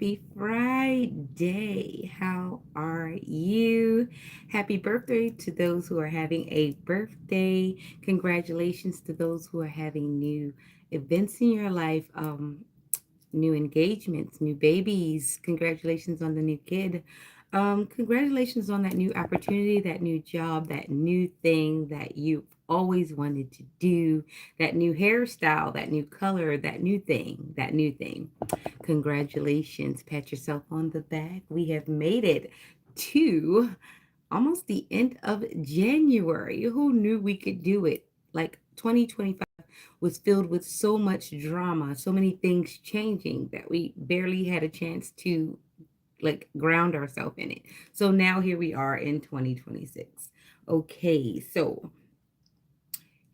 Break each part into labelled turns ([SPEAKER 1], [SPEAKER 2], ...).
[SPEAKER 1] Happy Friday. How are you? Happy birthday to those who are having a birthday. Congratulations to those who are having new events in your life, new engagements, new babies. Congratulations on the new kid. Congratulations on that new opportunity, that new job, that new thing that you always wanted to do, that new hairstyle, that new color, that new thing, that new thing. Congratulations. Pat yourself on the back. We have made it to almost the end of January. Who knew we could do it? Like 2025 was filled with so much drama, so many things changing that we barely had a chance to like ground ourselves in it. So now here we are in 2026. Okay, so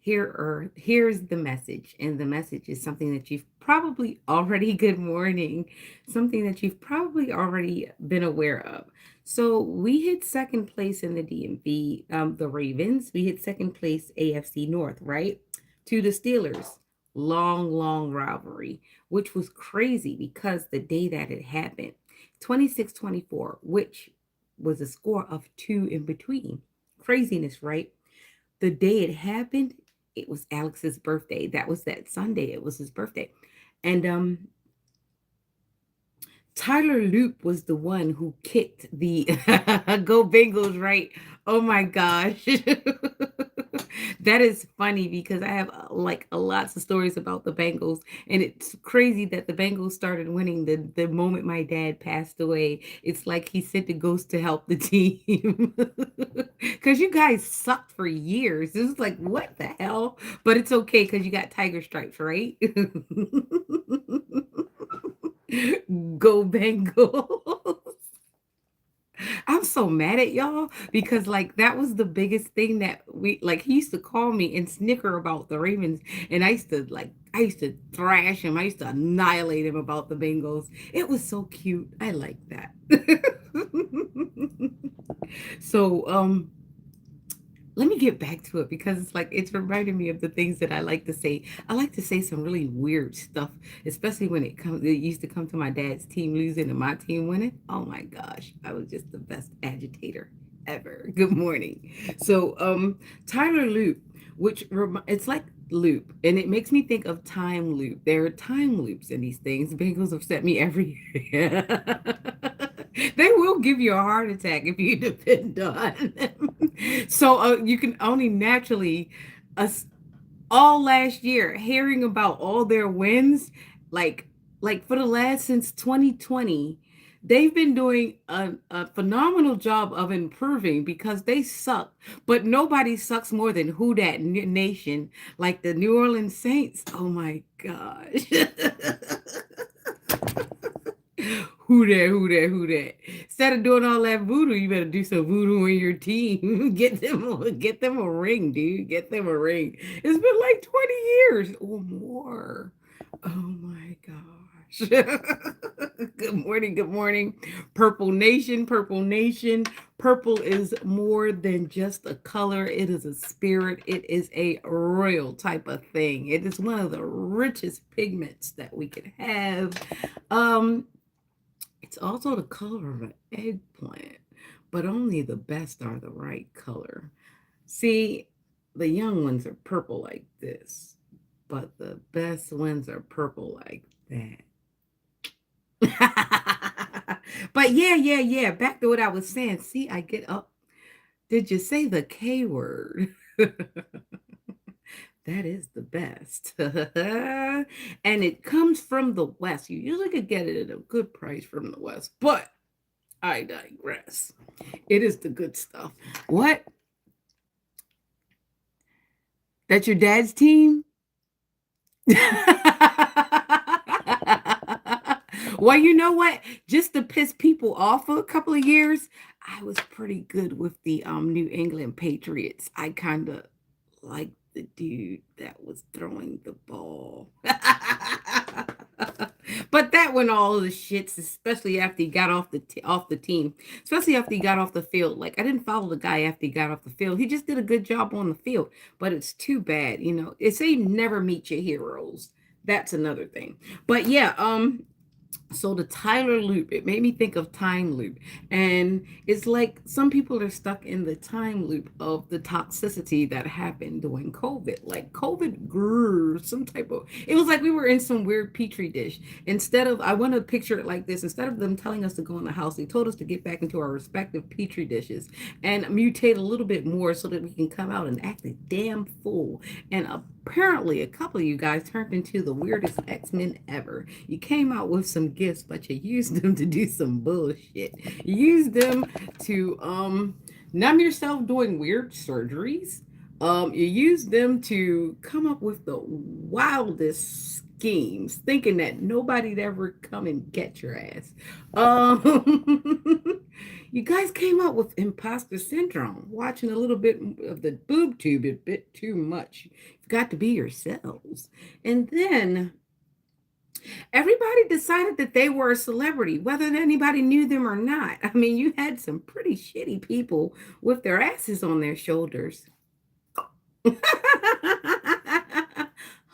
[SPEAKER 1] here's the message, and the message is something that you've probably already good morning, something that you've probably already been aware of. So we hit second place in the DMV, the Ravens. We hit second place AFC North, right, to the Steelers. Long rivalry, which was crazy because the day that it happened, 26-24, which was a score of two in between. Craziness, right? The day it happened, it was Alex's birthday. That was that Sunday. It was his birthday. And Tyler Loop was the one who kicked the Go Bengals, right? Oh my gosh. That is funny because I have like a lots of stories about the Bengals, and it's crazy that the Bengals started winning the moment my dad passed away. It's like he sent a ghost to help the team. Cuz you guys sucked for years. It was like what the hell? But it's okay cuz you got tiger stripes, right? Go Bengals. I'm so mad at y'all because like that was the biggest thing that we like he used to call me and snicker about the Ravens, and I used to thrash him. I used to annihilate him about the Bengals. It was so cute. I like that. So let me get back to it because it's like it's reminding me of the things that I like to say. I like to say some really weird stuff, especially when it used to come to my dad's team losing and my team winning. Oh my gosh, I was just the best agitator ever. Good morning. So Tyler Loop, it's like loop, and it makes me think of time loop. There are time loops in these things. Bengals upset me every year. They will give you a heart attack if you depend on them. So you can only naturally, us all last year, hearing about all their wins, like like for the last since 2020, they've been doing a phenomenal job of improving because they suck, but nobody sucks more than who that nation, like the New Orleans Saints. Oh my gosh. Who that? Instead of doing all that voodoo, you better do some voodoo in your team. Get them a ring, dude. Get them a ring. It's been like 20 years or more. Oh my gosh. Good morning, good morning. Purple Nation, Purple Nation. Purple is more than just a color. It is a spirit. It is a royal type of thing. It is one of the richest pigments that we can have. Um, it's also the color of an eggplant, but only the best are the right color. See, the young ones are purple like this, but the best ones are purple like that. But yeah. Back to what I was saying. See, I get up. Did you say the K word? That is the best. And it comes from the West. You usually could get it at a good price from the West, but I digress. It is the good stuff. What? That's your dad's team? Well, you know what? Just to piss people off for a couple of years, I was pretty good with the New England Patriots. I kind of liked the dude that was throwing the ball. But that went all the shits, especially after he got off the team, especially after he got off the field. Like I didn't follow the guy after he got off the field. He just did a good job on the field, but it's too bad, you know. It's say never meet your heroes. That's another thing. But yeah, So the Tyler loop, it made me think of time loop. And it's like some people are stuck in the time loop of the toxicity that happened during COVID. Like COVID grew some type of, it was like we were in some weird petri dish. Instead of, I want to picture it like this, instead of them telling us to go in the house, they told us to get back into our respective petri dishes and mutate a little bit more so that we can come out and act a damn fool. And apparently, a couple of you guys turned into the weirdest X-Men ever. You came out with some gifts, but you used them to do some bullshit. You used them to numb yourself doing weird surgeries. You used them to come up with the wildest schemes, thinking that nobody'd ever come and get your ass. You guys came up with imposter syndrome, watching a little bit of the boob tube a bit too much. You've got to be yourselves. And then everybody decided that they were a celebrity, whether anybody knew them or not. I mean, you had some pretty shitty people with their asses on their shoulders.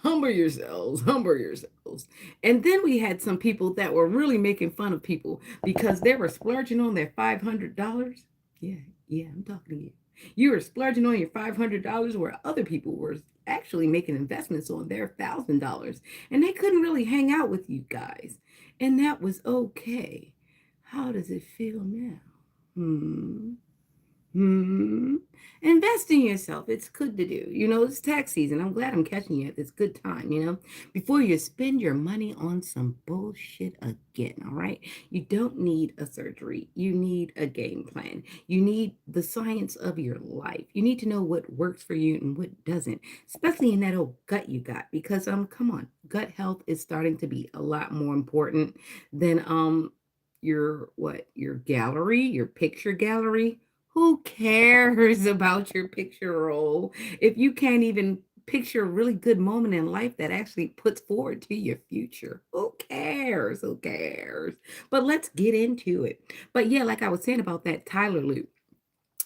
[SPEAKER 1] Humble yourselves, humble yourselves. And then we had some people that were really making fun of people because they were splurging on their $500. Yeah, yeah, I'm talking to you. You were splurging on your $500 where other people were actually making investments on their $1,000 and they couldn't really hang out with you guys. And that was okay. How does it feel now? Hmm. Hmm. Invest in yourself. It's good to do. You know, it's tax season. I'm glad I'm catching you at this good time, before you spend your money on some bullshit again. All right. You don't need a surgery. You need a game plan. You need the science of your life. You need to know what works for you and what doesn't, especially in that old gut you got. Because come on, gut health is starting to be a lot more important than your gallery, your picture gallery. Who cares about your picture roll if you can't even picture a really good moment in life that actually puts forward to your future? Who cares? Who cares? But let's get into it. But yeah, like I was saying about that Tyler loop,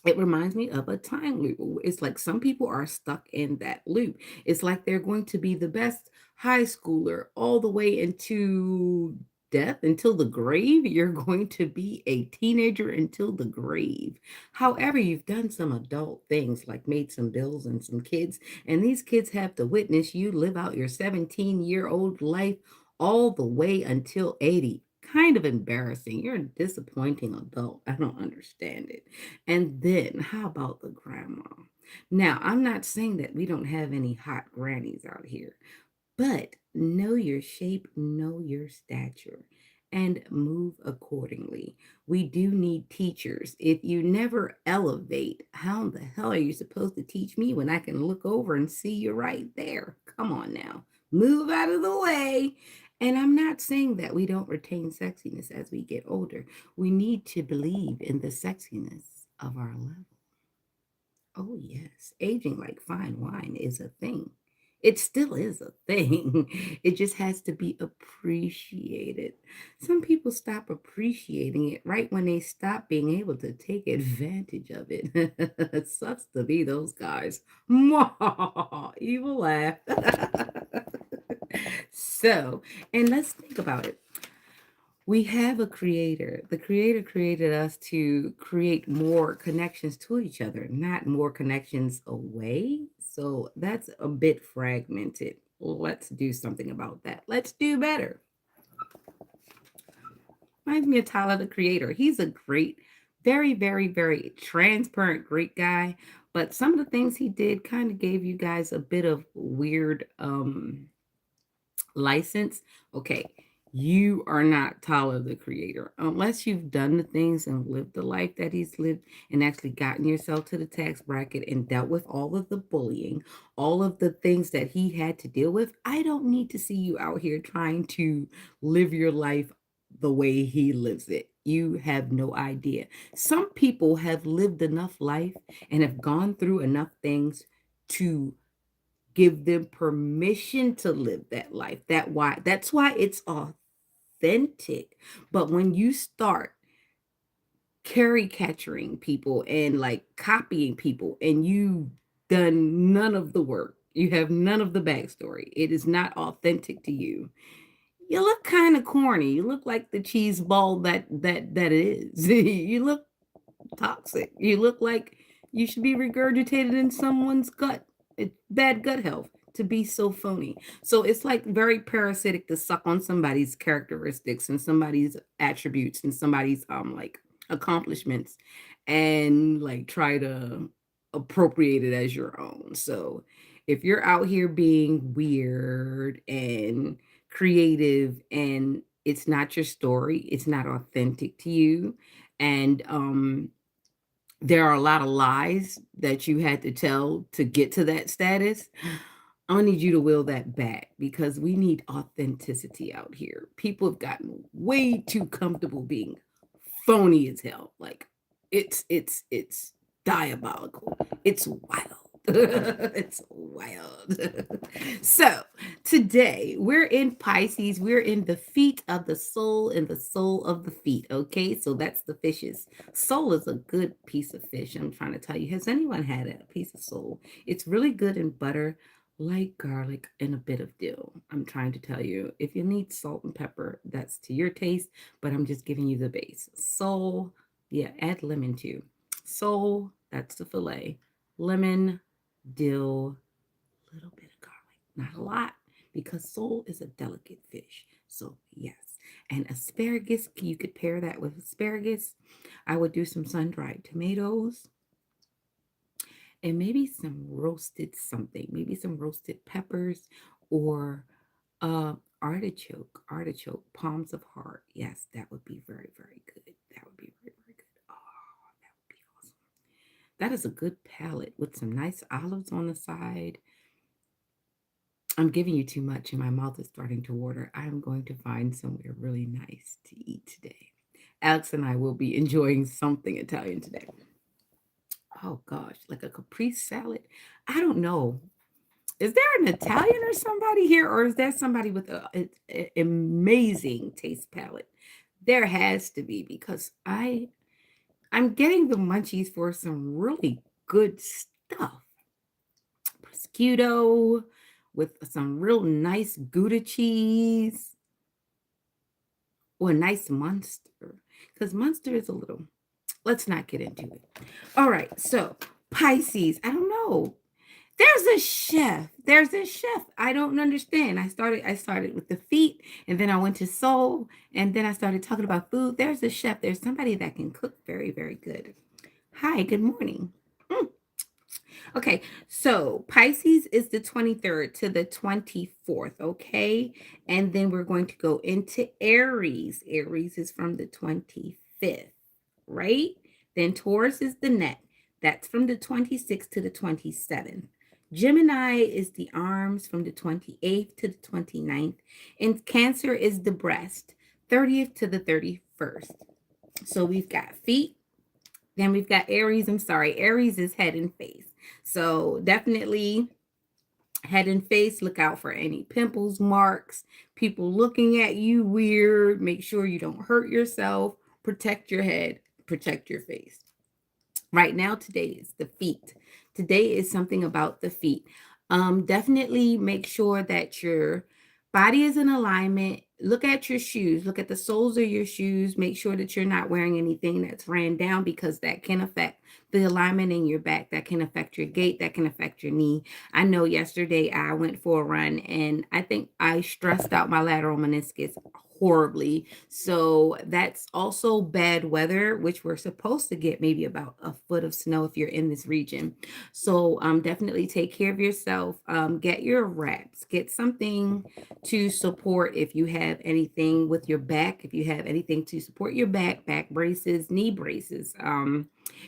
[SPEAKER 1] it reminds me of a time loop. It's like some people are stuck in that loop. It's like they're going to be the best high schooler all the way into death, until the grave. You're going to be a teenager until the grave. However, you've done some adult things like made some bills and some kids, and these kids have to witness you live out your 17-year-old life all the way until 80. Kind of embarrassing. You're a disappointing adult. I don't understand it. And then, how about the grandma? Now, I'm not saying that we don't have any hot grannies out here, but know your shape, know your stature, and move accordingly. We do need teachers. If you never elevate, how the hell are you supposed to teach me when I can look over and see you right there? Come on now, move out of the way. And I'm not saying that we don't retain sexiness as we get older. We need to believe in the sexiness of our level. Oh, yes. Aging like fine wine is a thing. It still is a thing. It just has to be appreciated. Some people stop appreciating it right when they stop being able to take advantage of it. It sucks to be those guys. Evil laugh. So, and let's think about it. We have a creator. The creator created us to create more connections to each other, not more connections away. So that's a bit fragmented. Let's do something about that. Let's do better. Reminds me of Tyler, the creator. He's a great, very, very, very transparent, great guy. But some of the things he did kind of gave you guys a bit of weird license. Okay, you are not Tyler the creator unless you've done the things and lived the life that he's lived and actually gotten yourself to the tax bracket and dealt with all of the bullying, all of the things that he had to deal with. I don't need to see you out here trying to live your life the way he lives it. You have no idea. Some people have lived enough life and have gone through enough things to give them permission to live that life. That's why it's authentic. But when you start caricaturing people and like copying people and you done none of the work, you have none of the backstory, it is not authentic to you. you look kind of corny. You look like the cheese ball that it is. You look toxic. You look like you should be regurgitated in someone's gut. It's bad gut health to be so phony. So it's like very parasitic to suck on somebody's characteristics and somebody's attributes and somebody's like accomplishments and like try to appropriate it as your own. So if you're out here being weird and creative and it's not your story, it's not authentic to you, and there are a lot of lies that you had to tell to get to that status. I need you to will that back because we need authenticity out here. People have gotten way too comfortable being phony as hell. Like it's diabolical. It's wild. It's wild. So today we're in Pisces. We're in the feet of the soul and the soul of the feet. Okay, so that's the fishes. Soul is a good piece of fish. I'm trying to tell you. Has anyone had a piece of soul? It's really good in butter, like garlic, and a bit of dill. I'm trying to tell you. If you need salt and pepper, that's to your taste, but I'm just giving you the base. Soul, yeah, add lemon too. Soul, that's the fillet. Lemon, dill, a little bit of garlic, not a lot, because sole is a delicate fish. So, yes. And asparagus, you could pair that with asparagus. I would do some sun dried tomatoes and maybe some roasted something, maybe some roasted peppers or uh, artichoke, palms of heart. Yes, that would be very, very good. That would be very, very good. Oh, that would be awesome. That is a good palate with some nice olives on the side. I'm giving you too much and my mouth is starting to water. I'm going to find somewhere really nice to eat today. Alex and I will be enjoying something Italian today. Oh gosh, like a caprese salad. I don't know. Is there an Italian or somebody here, or is there somebody with a amazing taste palette? There has to be because I'm getting the munchies for some really good stuff. Prosciutto with some real nice Gouda cheese or a nice Munster. Because Munster is a little, let's not get into it. All right, so Pisces, I don't know. There's a chef. There's a chef. I don't understand. I started with the feet and then I went to soul and then I started talking about food. There's a chef. There's somebody that can cook very, very good. Hi, good morning. Mm. Okay, so Pisces is the 23rd to the 24th, okay? And then we're going to go into Aries. Aries is from the 25th, right? Then Taurus is the neck. That's from the 26th to the 27th. Gemini is the arms from the 28th to the 29th. And Cancer is the breast, 30th to the 31st. So we've got feet, then we've got Aries. I'm sorry, Aries is head and face. So definitely head and face. Look out for any pimples, marks, people looking at you weird. Make sure you don't hurt yourself. Protect your head, protect your face. Right now, today is the feet. Today is something about the feet. Definitely make sure that your body is in alignment. Look at your shoes. Look at the soles of your shoes. Make sure that you're not wearing anything that's ran down because that can affect the alignment in your back. That can affect your gait. That can affect your knee. I know yesterday I went for a run and I think I stressed out my lateral meniscus horribly. So that's also bad weather, which we're supposed to get maybe about a foot of snow if you're in this region. So definitely take care of yourself. Get your wraps. Get something to support if you have anything with your back. If you have anything to support your back braces, knee braces.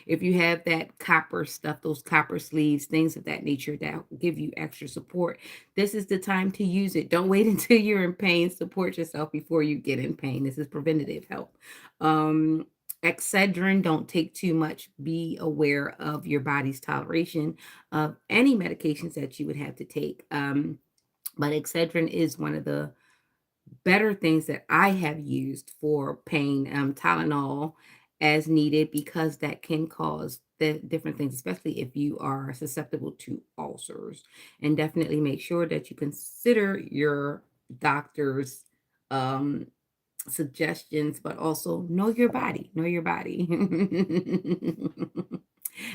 [SPEAKER 1] If you have that copper stuff, those copper sleeves, things of that nature that give you extra support, this is the time to use it. Don't wait until you're in pain. Support yourself before you get in pain. This is preventative help. Excedrin, don't take too much. Be aware of your body's toleration of any medications that you would have to take. But Excedrin is one of the better things that I have used for pain. Tylenol as needed because that can cause the different things, especially if you are susceptible to ulcers. And definitely make sure that you consider your doctor's um, suggestions, but also know your body. Know your body.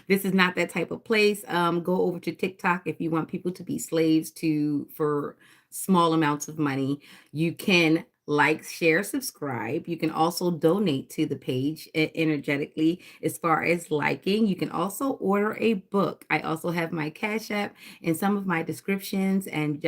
[SPEAKER 1] This is not that type of place. Go over to TikTok if you want people to be slaves to for small amounts of money. You can like, share, subscribe. You can also donate to the page energetically as far as liking. You can also order a book. I also have my Cash App and some of my descriptions and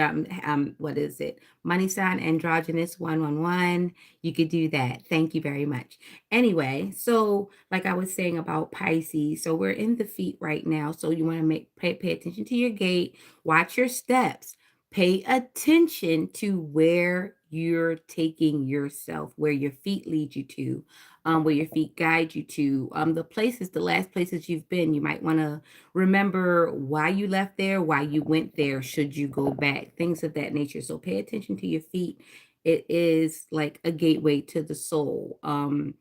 [SPEAKER 1] what is it? Money sign androgynous 111. You could do that. Thank you very much. Anyway, so like I was saying about Pisces, so we're in the feet right now. So you want to pay attention to your gait, watch your steps, pay attention to where you're taking yourself, where your feet lead you to, where your feet guide you to, the places, the last places you've been. You might want to remember why you left there, why you went there, should you go back, things of that nature. So pay attention to your feet. It is like a gateway to the soul. You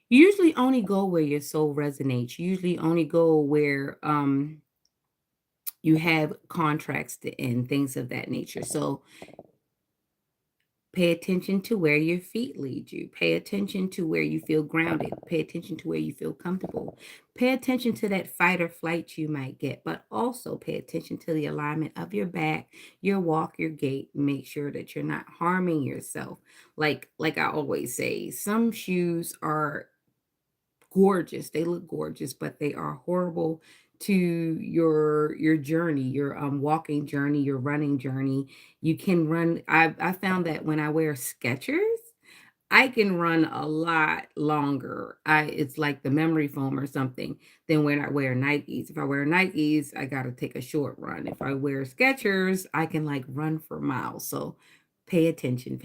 [SPEAKER 1] usually only go where your soul resonates. You usually only go where you have contracts to end, things of that nature. So pay attention to where your feet lead you. Pay attention to where you feel grounded. Pay attention to where you feel comfortable. Pay attention to that fight or flight you might get, but also pay attention to the alignment of your back, your walk, your gait. Make sure that you're not harming yourself. Like I always say, some shoes are gorgeous. They look gorgeous, but they are horrible to your journey, your walking journey, your running journey. You can run. I found that when I wear Skechers, I can run a lot longer. It's like the memory foam or something than when I wear Nikes. If I wear Nikes, I got to take a short run. If I wear Skechers, I can like run for miles. So pay attention,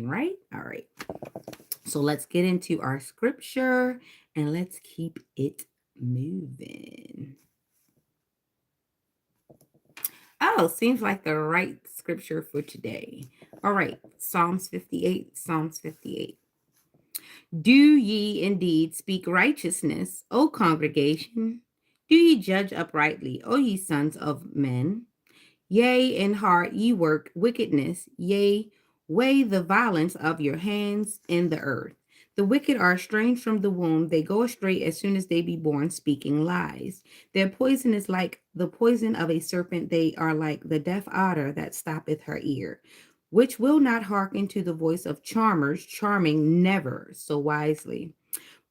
[SPEAKER 1] right? All right. So let's get into our scripture and let's keep it moving. Oh, seems like the right scripture for today. All right, Psalms 58, Psalms 58. Do ye indeed speak righteousness, O congregation? Do ye judge uprightly, O ye sons of men? Yea, in heart ye work wickedness, yea, weigh the violence of your hands in the earth. The wicked are estranged from the womb. They go astray as soon as they be born, speaking lies. Their poison is like the poison of a serpent. They are like the deaf otter that stoppeth her ear, which will not hearken to the voice of charmers, charming never so wisely.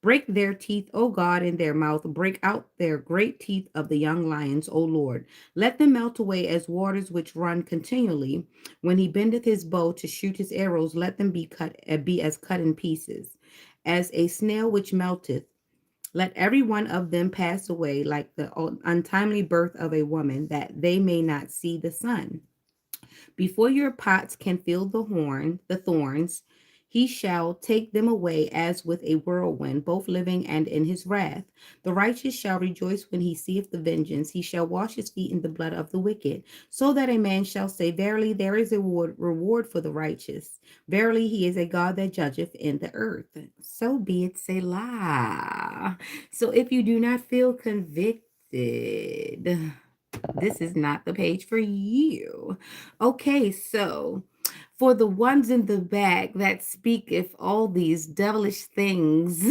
[SPEAKER 1] Break their teeth, O God, in their mouth. Break out their great teeth of the young lions, O Lord. Let them melt away as waters which run continually. When he bendeth his bow to shoot his arrows, let them be as cut in pieces, as a snail which melteth. Let every one of them pass away like the untimely birth of a woman, that they may not see the sun. Before your pots can feel the thorns, he shall take them away as with a whirlwind, both living and in his wrath. The righteous shall rejoice when he seeth the vengeance. He shall wash his feet in the blood of the wicked, so that a man shall say, verily, there is a reward for the righteous. Verily, he is a God that judgeth in the earth. So be it, Selah. So if you do not feel convicted, this is not the page for you. Okay, so for the ones in the back that speaketh all these devilish things,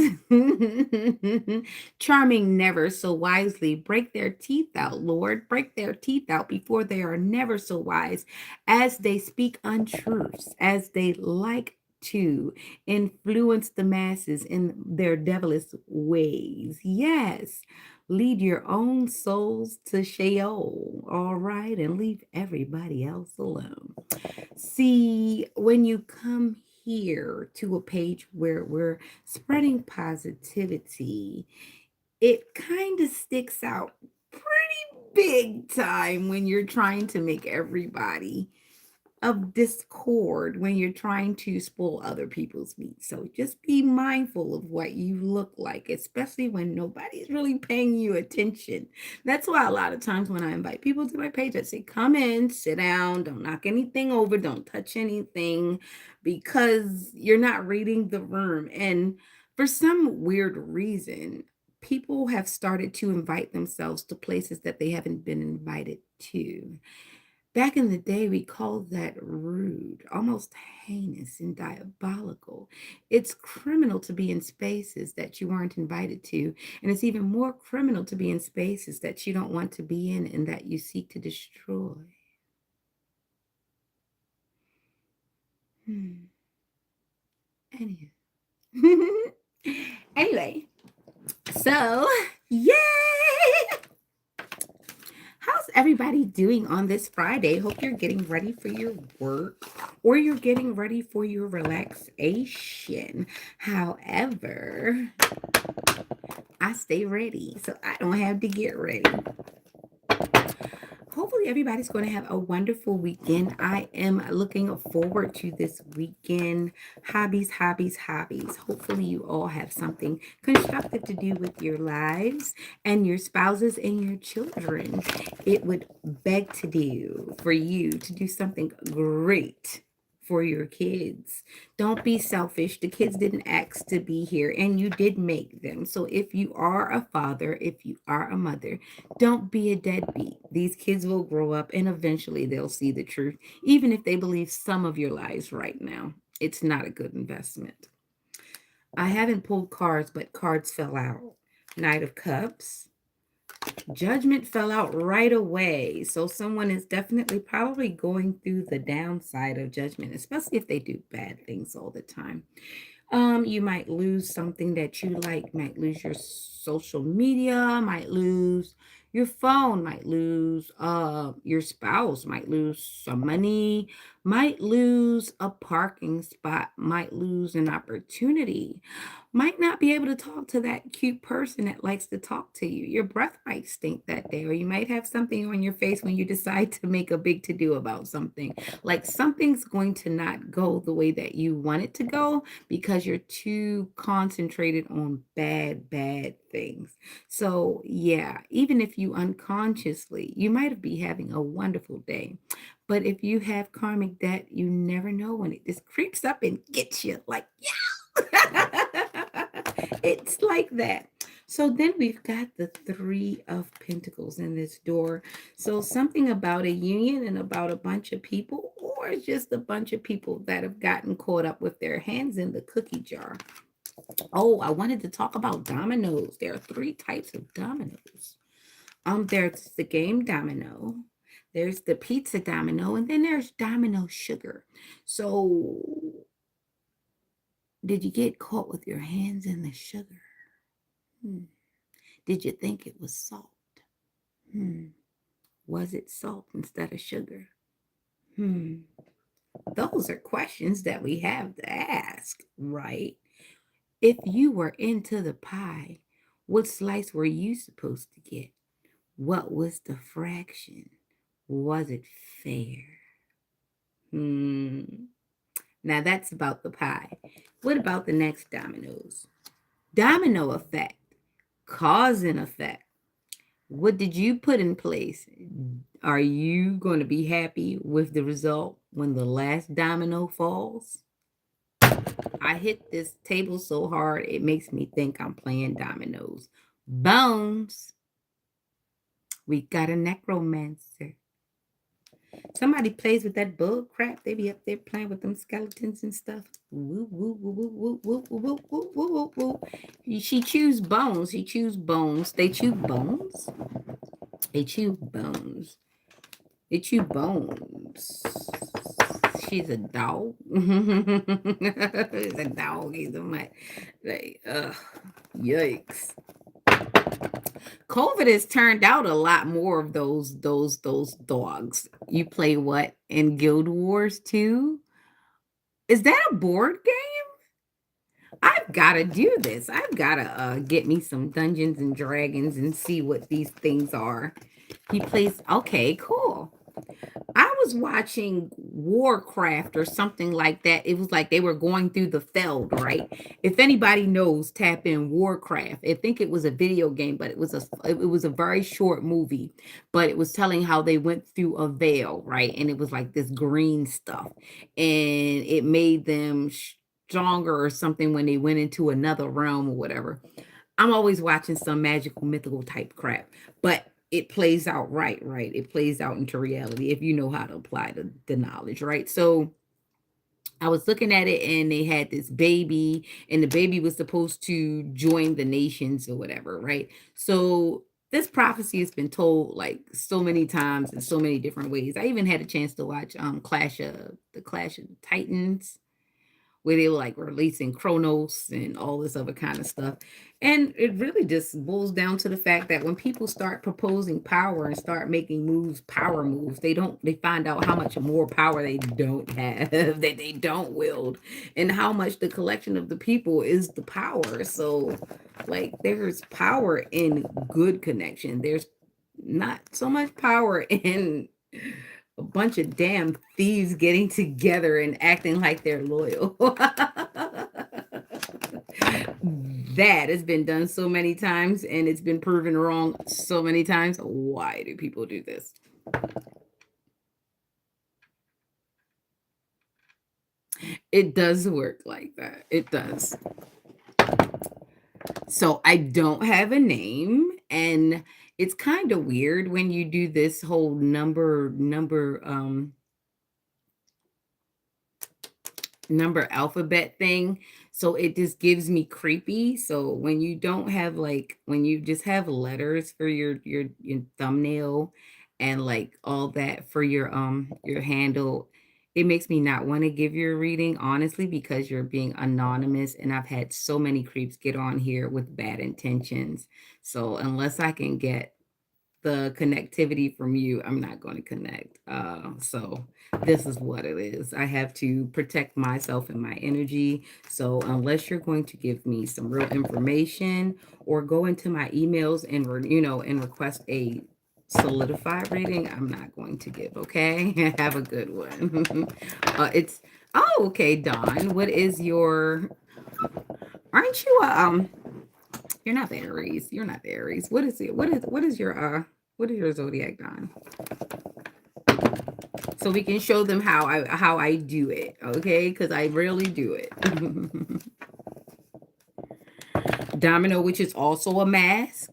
[SPEAKER 1] charming never so wisely, break their teeth out, Lord, break their teeth out before they are never so wise, as they speak untruths, as they like to influence the masses in their devilish ways. Yes. Lead your own souls to Sheol, all right, and leave everybody else alone. See, when you come here to a page where we're spreading positivity, it kind of sticks out pretty big time when you're trying to make everybody of discord, when you're trying to spoil other people's meat. So just be mindful of what you look like, especially when nobody's really paying you attention. That's why a lot of times when I invite people to my page, I say, come in, sit down, don't knock anything over, don't touch anything, because you're not reading the room. And for some weird reason, people have started to invite themselves to places that they haven't been invited to. Back in the day, we called that rude, almost heinous and diabolical. It's criminal to be in spaces that you weren't invited to, and it's even more criminal to be in spaces that you don't want to be in and that you seek to destroy. Hmm. Anyway. Anyway, so yay! How's everybody doing on this Friday? Hope you're getting ready for your work or you're getting ready for your relaxation. However, I stay ready, so I don't have to get ready. Hopefully, everybody's going to have a wonderful weekend. I am looking forward to this weekend. Hobbies, hobbies, hobbies. Hopefully, you all have something constructive to do with your lives and your spouses and your children. It would beg to do for you to do something great for your kids. Don't be selfish. The kids didn't ask to be here and you did make them. So if you are a father, if you are a mother, don't be a deadbeat. These kids will grow up and eventually they'll see the truth, even if they believe some of your lies right now. It's not a good investment. I haven't pulled cards, but cards fell out. Knight of Cups. Judgment fell out right away. So someone is definitely probably going through the downside of judgment, especially if they do bad things all the time. You might lose something that you like, might lose your social media, might lose your phone, might lose your spouse, might lose some money, might lose a parking spot, might lose an opportunity, might not be able to talk to that cute person that likes to talk to you. Your breath might stink that day, or you might have something on your face when you decide to make a big to do about something. Like something's going to not go the way that you want it to go because you're too concentrated on bad things. So, yeah, even if you unconsciously, you might be having a wonderful day. But if you have karmic debt, you never know when it just creeps up and gets you like, it's like that. So then we've got the Three of Pentacles in this door. So something about a union and about a bunch of people, or just a bunch of people that have gotten caught up with their hands in the cookie jar. Oh, I wanted to talk about dominoes. There are three types of dominoes. There's the game domino, there's the pizza domino, and then there's domino sugar. So did you get caught with your hands in the sugar? Hmm. Did you think it was salt? Hmm. Was it salt instead of sugar? Hmm. Those are questions that we have to ask, right? If you were into the pie, what slice were you supposed to get? What was the fraction? Was it fair? Hmm. Now that's about the pie. What about the next dominoes? Domino effect, cause and effect. What did you put in place? Are you going to be happy with the result when the last domino falls? I hit this table so hard, it makes me think I'm playing dominoes. Bones. We got a necromancer. Somebody plays with that bug crap. They be up there playing with them skeletons and stuff. Woo, woo, woo, woo, woo, woo, woo, woo, woo, woo, woo. She chews bones. He chews bones. They chew bones. They chew bones. They chew bones. She's a dog. He's a dog. He's a mutt. Like, yikes. COVID has turned out a lot more of those dogs. You play what in Guild Wars 2? Is that a board game? I've got to do this. I've got to get me some Dungeons and Dragons and see what these things are. He plays. Okay, cool. I was watching Warcraft or something like that. It was like they were going through the Feld, right? If anybody knows, tap in Warcraft. I think it was a video game, but it was a very short movie. But it was telling how they went through a veil, right? And it was like this green stuff, and it made them stronger or something when they went into another realm or whatever. I'm always watching some magical mythical type crap, but it plays out right. It plays out into reality if you know how to apply the knowledge, right? So I was looking at it and they had this baby, and the baby was supposed to join the nations or whatever, right? So this prophecy has been told like so many times in so many different ways. I even had a chance to watch Clash of Titans, where they were like releasing Chronos and all this other kind of stuff. And it really just boils down to the fact that when people start proposing power and start making moves, power moves, they find out how much more power they don't have, that they don't wield, and how much the collection of the people is the power. So like there's power in good connection. There's not so much power in a bunch of damn thieves getting together and acting like they're loyal. That has been done so many times and it's been proven wrong so many times. Why do people do this? It does work like that. It does. So I don't have a name, and it's kind of weird when you do this whole number alphabet thing. So it just gives me creepy. So when you don't have like when you just have letters for your thumbnail and like all that for your handle, it makes me not want to give you a reading, honestly, because you're being anonymous, and I've had so many creeps get on here with bad intentions. So unless I can get the connectivity from you, I'm not going to connect. So this is what it is. I have to protect myself and my energy. So unless you're going to give me some real information or go into my emails and and request a solidified reading, I'm not going to give. Okay, have a good one. It's oh okay, Dawn. What is your? Aren't you You're not the Aries. You're not the Aries. What is it? What is your zodiac, Don? So we can show them how I do it, okay? Because I rarely do it. Domino, which is also a mask.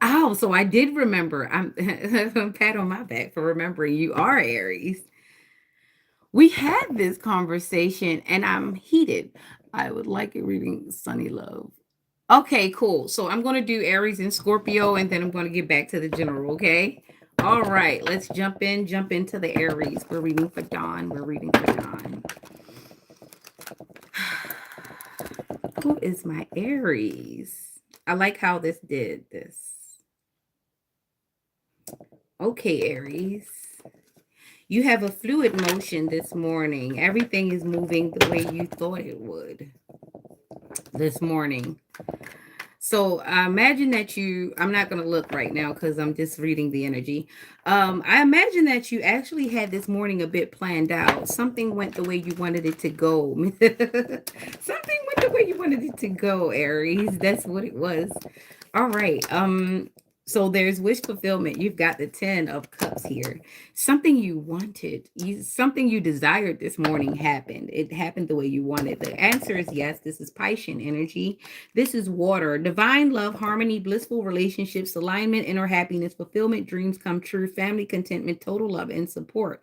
[SPEAKER 1] Oh, so I did remember. I'm pat on my back for remembering you are Aries. We had this conversation and I'm heated. I would like a reading, Sunny Love. Okay, cool. So I'm going to do Aries and Scorpio, and then I'm going to get back to the general, okay? All right, let's jump into the Aries. We're reading for Dawn. We're reading for Dawn. Who is my Aries? I like how this did this. Okay, Aries. You have a fluid motion this morning. Everything is moving the way you thought it would this morning. So I imagine that I'm not going to look right now because I'm just reading the energy. I imagine that you actually had this morning a bit planned out. Something went the way you wanted it to go. Something went the way you wanted it to go, Aries. That's what it was. All right. So there's wish fulfillment. You've got the 10 of cups here. Something you wanted, something you desired this morning happened. It happened the way you wanted. The answer is yes. This is Piscean energy. This is water. Divine love, harmony, blissful relationships, alignment, inner happiness, fulfillment, dreams come true, family contentment, total love and support.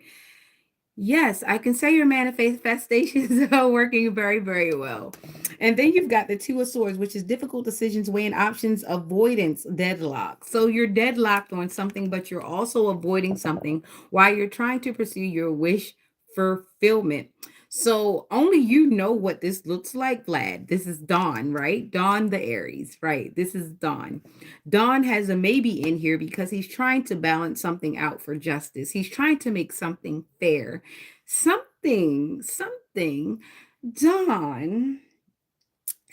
[SPEAKER 1] Yes, I can say your manifestations are working very, very well. And then you've got the Two of Swords, which is difficult decisions, weighing options, avoidance, deadlock. So you're deadlocked on something, but you're also avoiding something while you're trying to pursue your wish fulfillment. So only you know what this looks like, Vlad. This is Dawn, right? Dawn the Aries, right? This is Dawn. Don has a maybe in here because he's trying to balance something out for justice. He's trying to make something fair. Something. Don,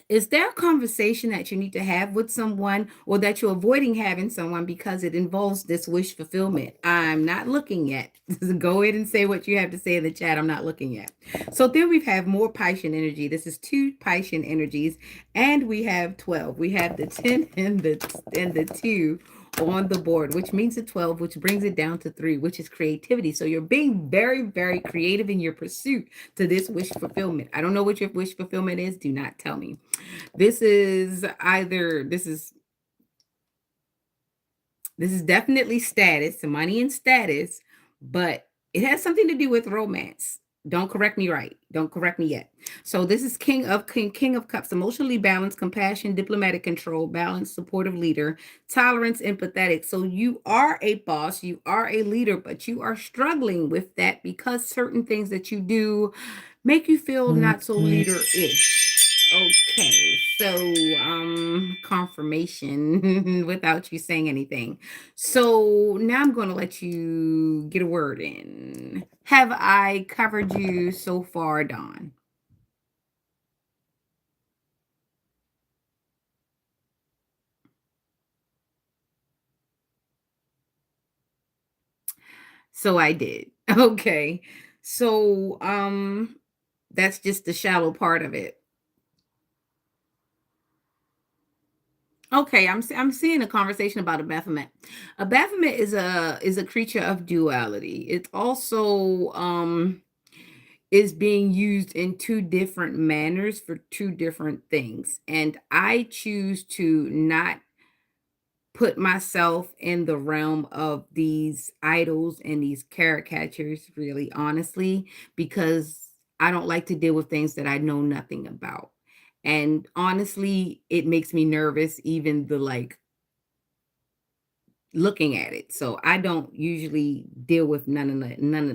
[SPEAKER 1] is there a conversation that you need to have with someone or that you're avoiding having someone because it involves this wish fulfillment? I'm not looking yet. Go ahead and say what you have to say in the chat. I'm not looking yet. So then we have more Piscean energy. This is two Piscean energies, and we have 12. We have the 10 and the 2 on the board, which means a 12, which brings it down to 3, which is creativity. So you're being very, very creative in your pursuit to this wish fulfillment. I don't know what your wish fulfillment is. Do not tell me. This is definitely status, money and status, but it has something to do with romance. Don't correct me right. Don't correct me yet. So this is King of Cups, emotionally balanced, compassion, diplomatic control, balanced, supportive leader, tolerance, empathetic. So you are a boss, you are a leader, but you are struggling with that because certain things that you do make you feel not so leader-ish. Okay, so confirmation without you saying anything. So now I'm going to let you get a word in. Have I covered you so far, Dawn? So I did. Okay. So that's just the shallow part of it. Okay, I'm seeing a conversation about a Baphomet. A Baphomet is a creature of duality. It also is being used in two different manners for two different things. And I choose to not put myself in the realm of these idols and these caricatures, really honestly, because I don't like to deal with things that I know nothing about. And honestly, it makes me nervous, even the like looking at it. So I don't usually deal with none of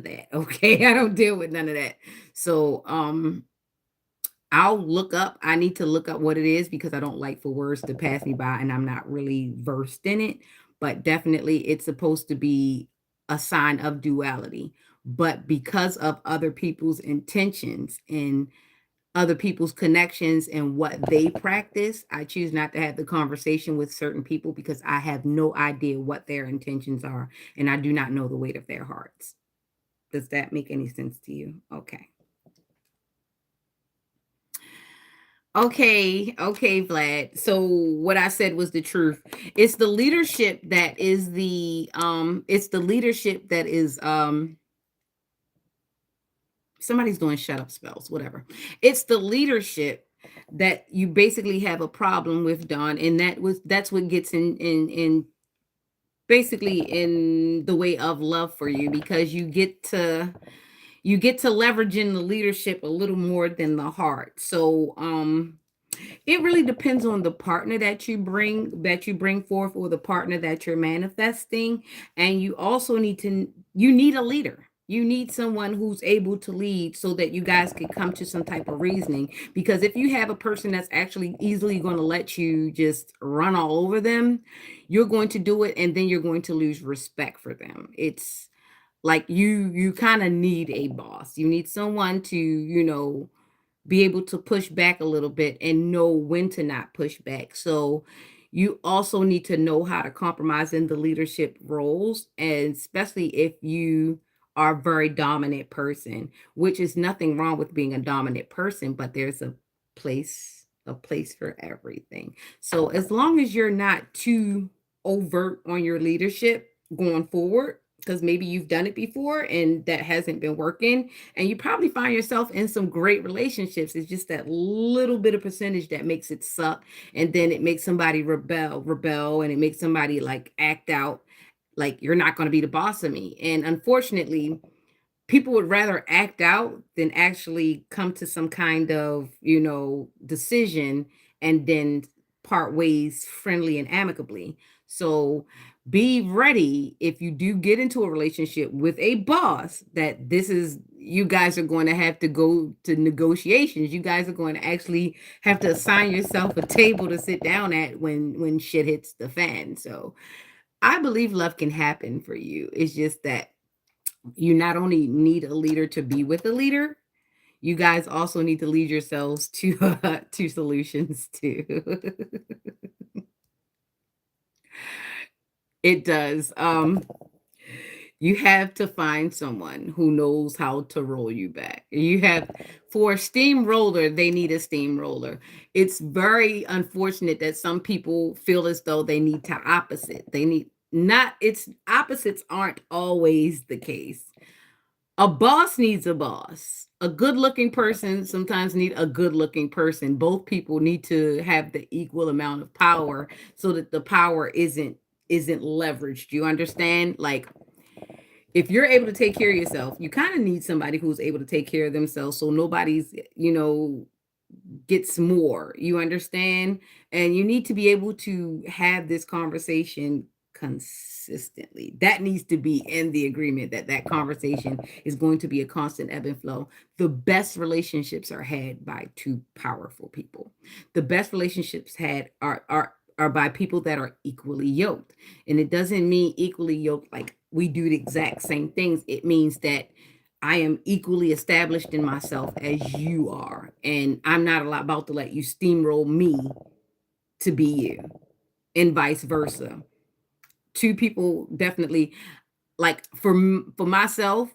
[SPEAKER 1] that. Okay. I don't deal with none of that. So I need to look up what it is because I don't like for words to pass me by and I'm not really versed in it. But definitely it's supposed to be a sign of duality. But because of other people's intentions and other people's connections and what they practice, I choose not to have the conversation with certain people because I have no idea what their intentions are and I do not know the weight of their hearts. Does that make any sense to you? Okay. Okay, Vlad. So what I said was the truth. It's the leadership that is somebody's doing shut up spells, whatever. It's the leadership that you basically have a problem with, Don, and that's what gets in basically in the way of love for you because you get to leverage in the leadership a little more than the heart. So it really depends on the partner that you bring forth or the partner that you're manifesting, and you need a leader. You need someone who's able to lead so that you guys can come to some type of reasoning, because if you have a person that's actually easily going to let you just run all over them, you're going to do it and then you're going to lose respect for them. It's like you kind of need a boss. You need someone to, be able to push back a little bit and know when to not push back. So you also need to know how to compromise in the leadership roles, and especially if you are a very dominant person, which is nothing wrong with being a dominant person, but there's a place for everything. So as long as you're not too overt on your leadership going forward, because maybe you've done it before and that hasn't been working, and you probably find yourself in some great relationships. It's just that little bit of percentage that makes it suck, and then it makes somebody rebel, and it makes somebody like act out like you're not going to be the boss of me. And unfortunately, people would rather act out than actually come to some kind of, decision and then part ways friendly and amicably. So be ready if you do get into a relationship with a boss that this is you guys are going to have to go to negotiations. You guys are going to actually have to assign yourself a table to sit down at when shit hits the fan. So I believe love can happen for you. It's just that you not only need a leader to be with a leader, you guys also need to lead yourselves to to solutions too. It does. You have to find someone who knows how to roll you back. You have, for a steamroller, they need a steamroller. It's very unfortunate that some people feel as though they need to opposite. They need not, it's opposites aren't always the case. A boss needs a boss. A good looking person sometimes need a good looking person. Both people need to have the equal amount of power so that the power isn't leveraged. You understand? Like, if you're able to take care of yourself, you kind of need somebody who's able to take care of themselves so nobody's, gets more. You understand? And you need to be able to have this conversation consistently. That needs to be in the agreement that that conversation is going to be a constant ebb and flow. The best relationships are had by two powerful people. The best relationships had are by people that are equally yoked. And it doesn't mean equally yoked like we do the exact same things. It means that I am equally established in myself as you are. And I'm not about to let you steamroll me to be you, and vice versa. Two people definitely, like, for myself,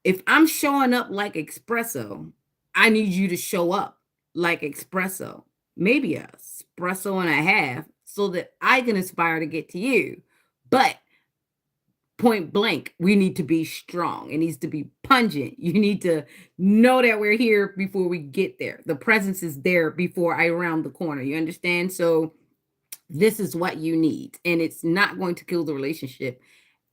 [SPEAKER 1] if I'm showing up like espresso, I need you to show up like espresso, maybe a espresso and a half, so that I can aspire to get to you. But point blank, we need to be strong. It needs to be pungent. You need to know that we're here before we get there. The presence is there before I round the corner. You understand? So this is what you need. And it's not going to kill the relationship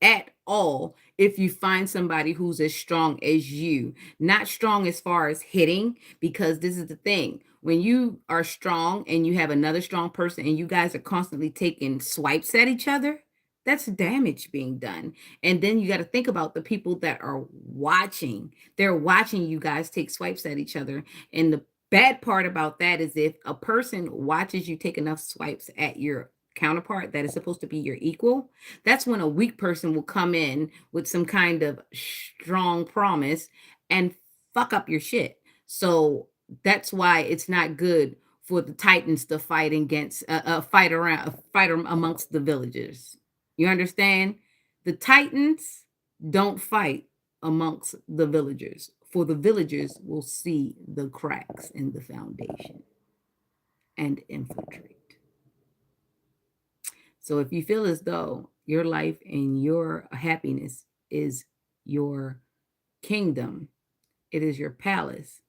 [SPEAKER 1] at all if you find somebody who's as strong as you. Not strong as far as hitting, because this is the thing. When you are strong and you have another strong person and you guys are constantly taking swipes at each other, that's damage being done. And then you got to think about the people that are watching. They're watching you guys take swipes at each other. And the bad part about that is if a person watches you take enough swipes at your counterpart that is supposed to be your equal, that's when a weak person will come in with some kind of strong promise and fuck up your shit. So that's why it's not good for the Titans to fight against fight around fight amongst the villagers. You understand? The Titans don't fight amongst the villagers, for the villagers will see the cracks in the foundation and infiltrate. So if you feel as though your life and your happiness is your kingdom, it is your palace,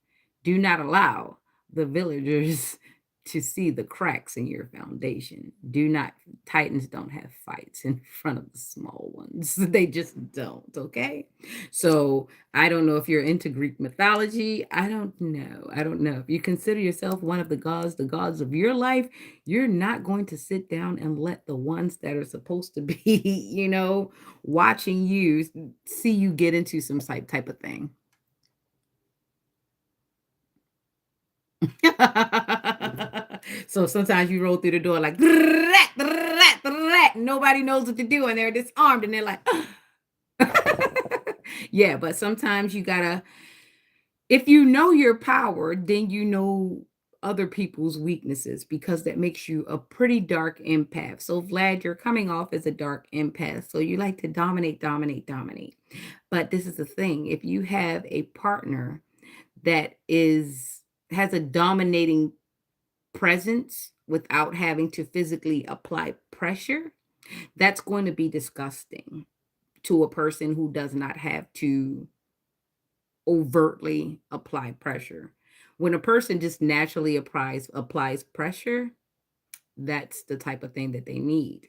[SPEAKER 1] do not allow the villagers to see the cracks in your foundation. Do not, Titans don't have fights in front of the small ones. They just don't, okay? So I don't know if you're into Greek mythology. I don't know. I don't know. If you consider yourself one of the gods of your life, you're not going to sit down and let the ones that are supposed to be, watching you see you get into some type of thing. So sometimes you roll through the door like nobody knows what to do and they're disarmed and they're like yeah, but sometimes you gotta, if you know your power, then you know other people's weaknesses, because that makes you a pretty dark empath. So Vlad, you're coming off as a dark empath, so you like to dominate, dominate, dominate. But this is the thing, if you have a partner that is has a dominating presence without having to physically apply pressure, that's going to be disgusting to a person who does not have to overtly apply pressure. When a person just naturally applies pressure, that's the type of thing that they need.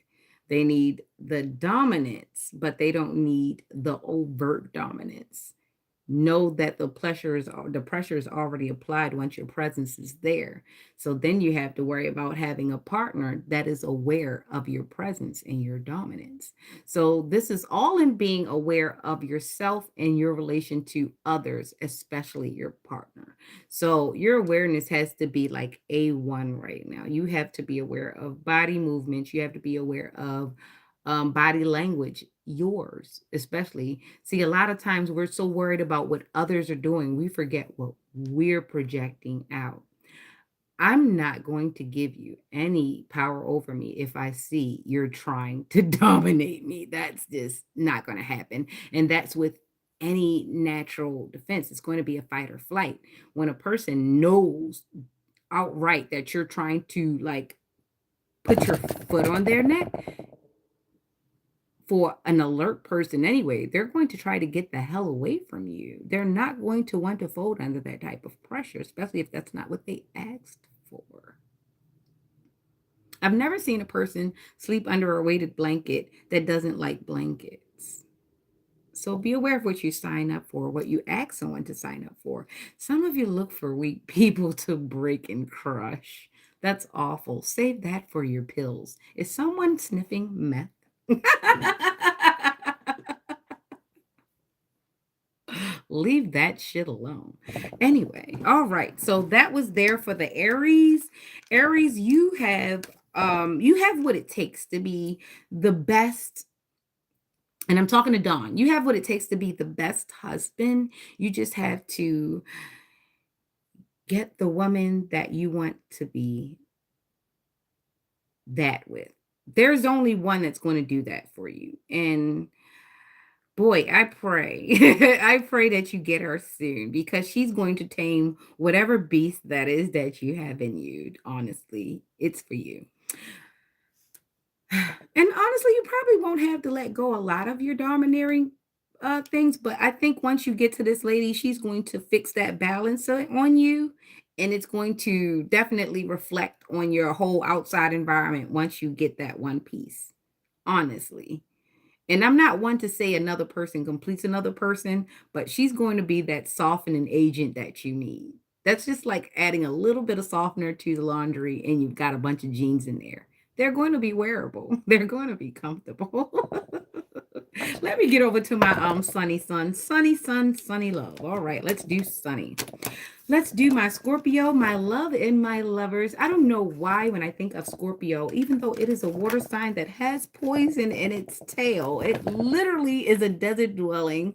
[SPEAKER 1] They need the dominance, but they don't need the overt dominance. Know that the pressure is already applied once your presence is there. So then you have to worry about having a partner that is aware of your presence and your dominance. So this is all in being aware of yourself and your relation to others, especially your partner. So your awareness has to be like A1 right now. You have to be aware of body movements. You have to be aware of body language, yours especially. See, a lot of times we're so worried about what others are doing, we forget what we're projecting out. I'm not going to give you any power over me if I see you're trying to dominate me. That's just not going to happen. And that's with any natural defense. It's going to be a fight or flight. When a person knows outright that you're trying to like put your foot on their neck, for an alert person anyway, they're going to try to get the hell away from you. They're not going to want to fold under that type of pressure, especially if that's not what they asked for. I've never seen a person sleep under a weighted blanket that doesn't like blankets. So be aware of what you sign up for, what you ask someone to sign up for. Some of you look for weak people to break and crush. That's awful. Save that for your pills. Is someone sniffing meth? Leave that shit alone. Anyway, all right. So that was there for the Aries. Aries, you have what it takes to be the best. And I'm talking to Dawn. You have what it takes to be the best husband. You just have to get the woman that you want to be that with. There's only one that's going to do that for you. And boy, I pray. I pray that you get her soon because she's going to tame whatever beast that is that you have in you. Honestly, it's for you. And honestly, you probably won't have to let go a lot of your domineering things, but I think once you get to this lady, she's going to fix that balance on you, and it's going to definitely reflect on your whole outside environment once you get that one piece. Honestly. And I'm not one to say another person completes another person, but she's going to be that softening agent that you need. That's just like adding a little bit of softener to the laundry and you've got a bunch of jeans in there. They're going to be wearable. They're going to be comfortable. Let me get over to my sunny sun. Sunny sun, sunny love. All right, let's do sunny. Let's do my Scorpio, my love and my lovers. I don't know why when I think of Scorpio, even though it is a water sign that has poison in its tail, it literally is a desert dwelling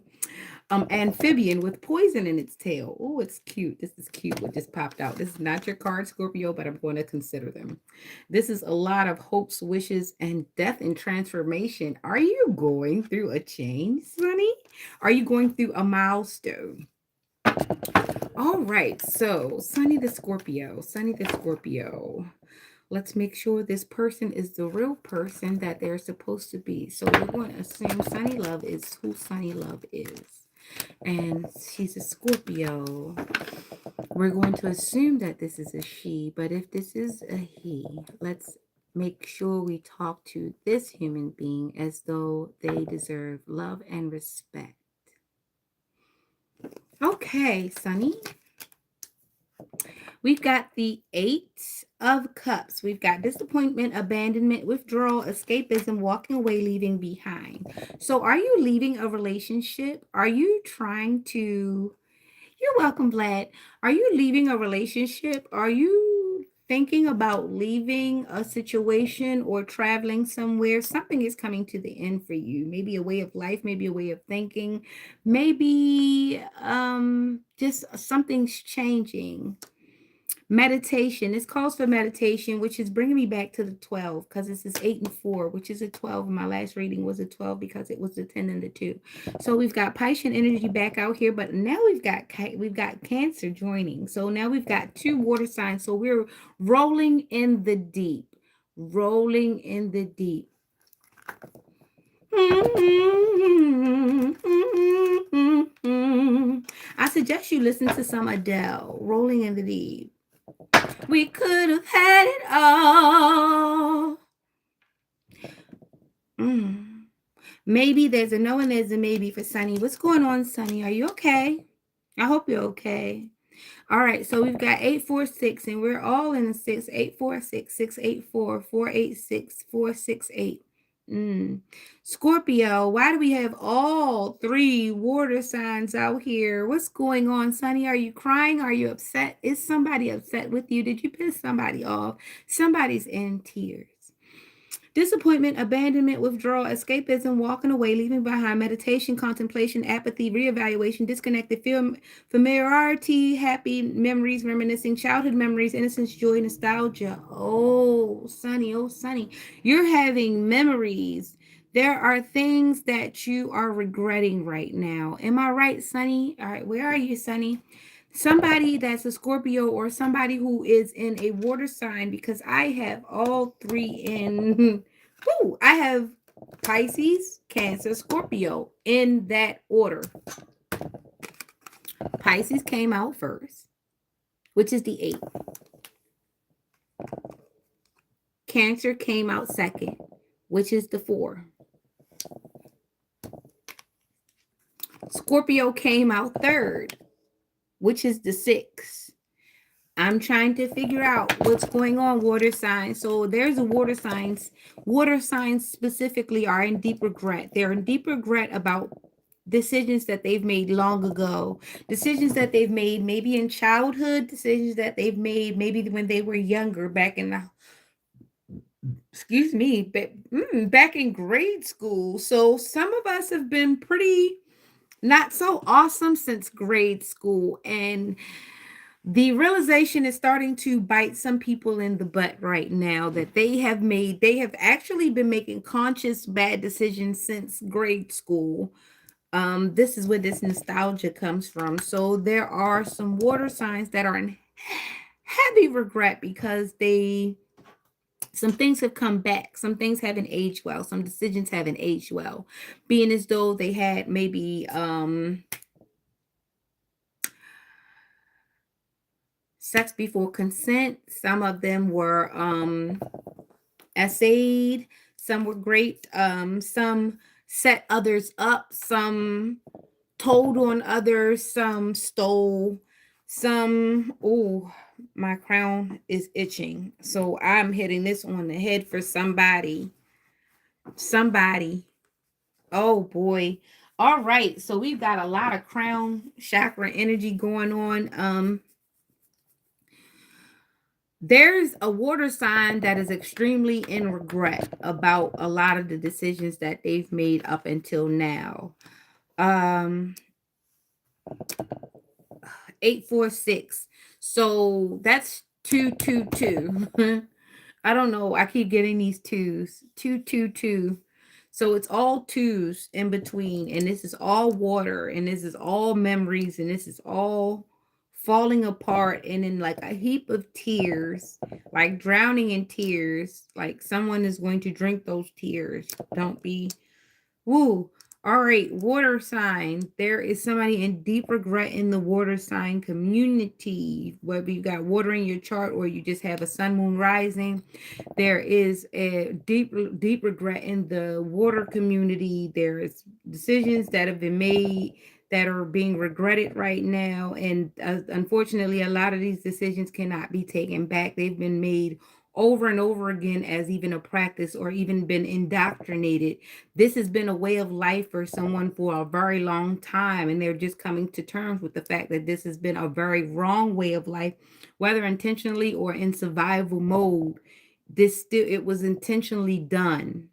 [SPEAKER 1] amphibian with poison in its tail. Oh, it's cute. This is cute. What just popped out. This is not your card, Scorpio, but I'm going to consider them. This is a lot of hopes, wishes, and death and transformation. Are you going through a change, Sonny? Are you going through a milestone? All right, so Sunny the Scorpio, Sunny the Scorpio. Let's make sure this person is the real person that they're supposed to be. So we're going to assume Sunny Love is who Sunny Love is. And she's a Scorpio. We're going to assume that this is a she, but if this is a he, let's make sure we talk to this human being as though they deserve love and respect. Okay, Sunny. We've got the Eight of Cups. We've got disappointment, abandonment, withdrawal, escapism, walking away, leaving behind. So are you leaving a relationship? Are you trying to... You're welcome, Vlad. Are you leaving a relationship? Are you thinking about leaving a situation or traveling somewhere? Something is coming to the end for you. Maybe a way of life, maybe a way of thinking, maybe just something's changing. Meditation. This calls for meditation, which is bringing me back to the 12 because this is 8 and 4, which is a 12. And my last reading was a 12 because it was the 10 and the 2. So we've got Piscean energy back out here, but now we've got Cancer joining. So now we've got 2 water signs. So we're rolling in the deep, rolling in the deep. I suggest you listen to some Adele, Rolling in the Deep. We could have had it all. Maybe there's a no and there's a maybe for Sunny. What's going on, Sunny? Are you okay? I hope you're okay. All right, so we've got 846, and we're all in the 6. 846, 684, 486, 468. Scorpio, why do we have all 3 water signs out here? What's going on, Sunny? Are you crying? Are you upset? Is somebody upset with you? Did you piss somebody off? Somebody's in tears. Disappointment, abandonment, withdrawal, escapism, walking away, leaving behind, meditation, contemplation, apathy, reevaluation, disconnected, familiarity, happy memories, reminiscing, childhood memories, innocence, joy, nostalgia. Oh, Sunny, oh, Sunny. You're having memories. There are things that you are regretting right now. Am I right, Sunny? All right, where are you, Sunny? Somebody that's a Scorpio or somebody who is in a water sign, because I have all three in. Whoo, I have Pisces, Cancer, Scorpio in that order. Pisces came out first, which is the 8. Cancer came out second, which is the 4. Scorpio came out third, which is the 6. I'm trying to figure out what's going on, water signs. So there's a water signs. Water signs specifically are in deep regret. They're in deep regret about decisions that they've made long ago, decisions that they've made maybe in childhood, decisions that they've made maybe when they were younger, back in the, excuse me, back in grade school. So some of us have been pretty not so awesome since grade school, and the realization is starting to bite some people in the butt right now, that they have actually been making conscious bad decisions since grade school. This is where this nostalgia comes from. So there are some water signs that are in heavy regret because they some things have come back, some things haven't aged well, some decisions haven't aged well, being as though they had maybe sex before consent. Some of them were essayed, some were great, some set others up, some told on others, some stole, some, oh, my crown is itching. So I'm hitting this on the head for somebody. Somebody. Oh boy. All right. So we've got a lot of crown chakra energy going on. There's a water sign that is extremely in regret about a lot of the decisions that they've made up until now. Um 846. So that's 222. I don't know. I keep getting these twos. 222. So it's all twos in between, and this is all water, and this is all memories, and this is all falling apart, and in like a heap of tears, like drowning in tears, like someone is going to drink those tears. Don't be. Woo. All right, water sign. There is somebody in deep regret in the water sign community. Whether you got water in your chart or you just have a sun, moon, rising, there is a deep regret in the water community. There is decisions that have been made that are being regretted right now, and unfortunately, a lot of these decisions cannot be taken back. They've been made over and over again as even a practice, or even been indoctrinated. This has been a way of life for someone for a very long time, and they're just coming to terms with the fact that this has been a very wrong way of life, whether intentionally or in survival mode. This still, it was intentionally done,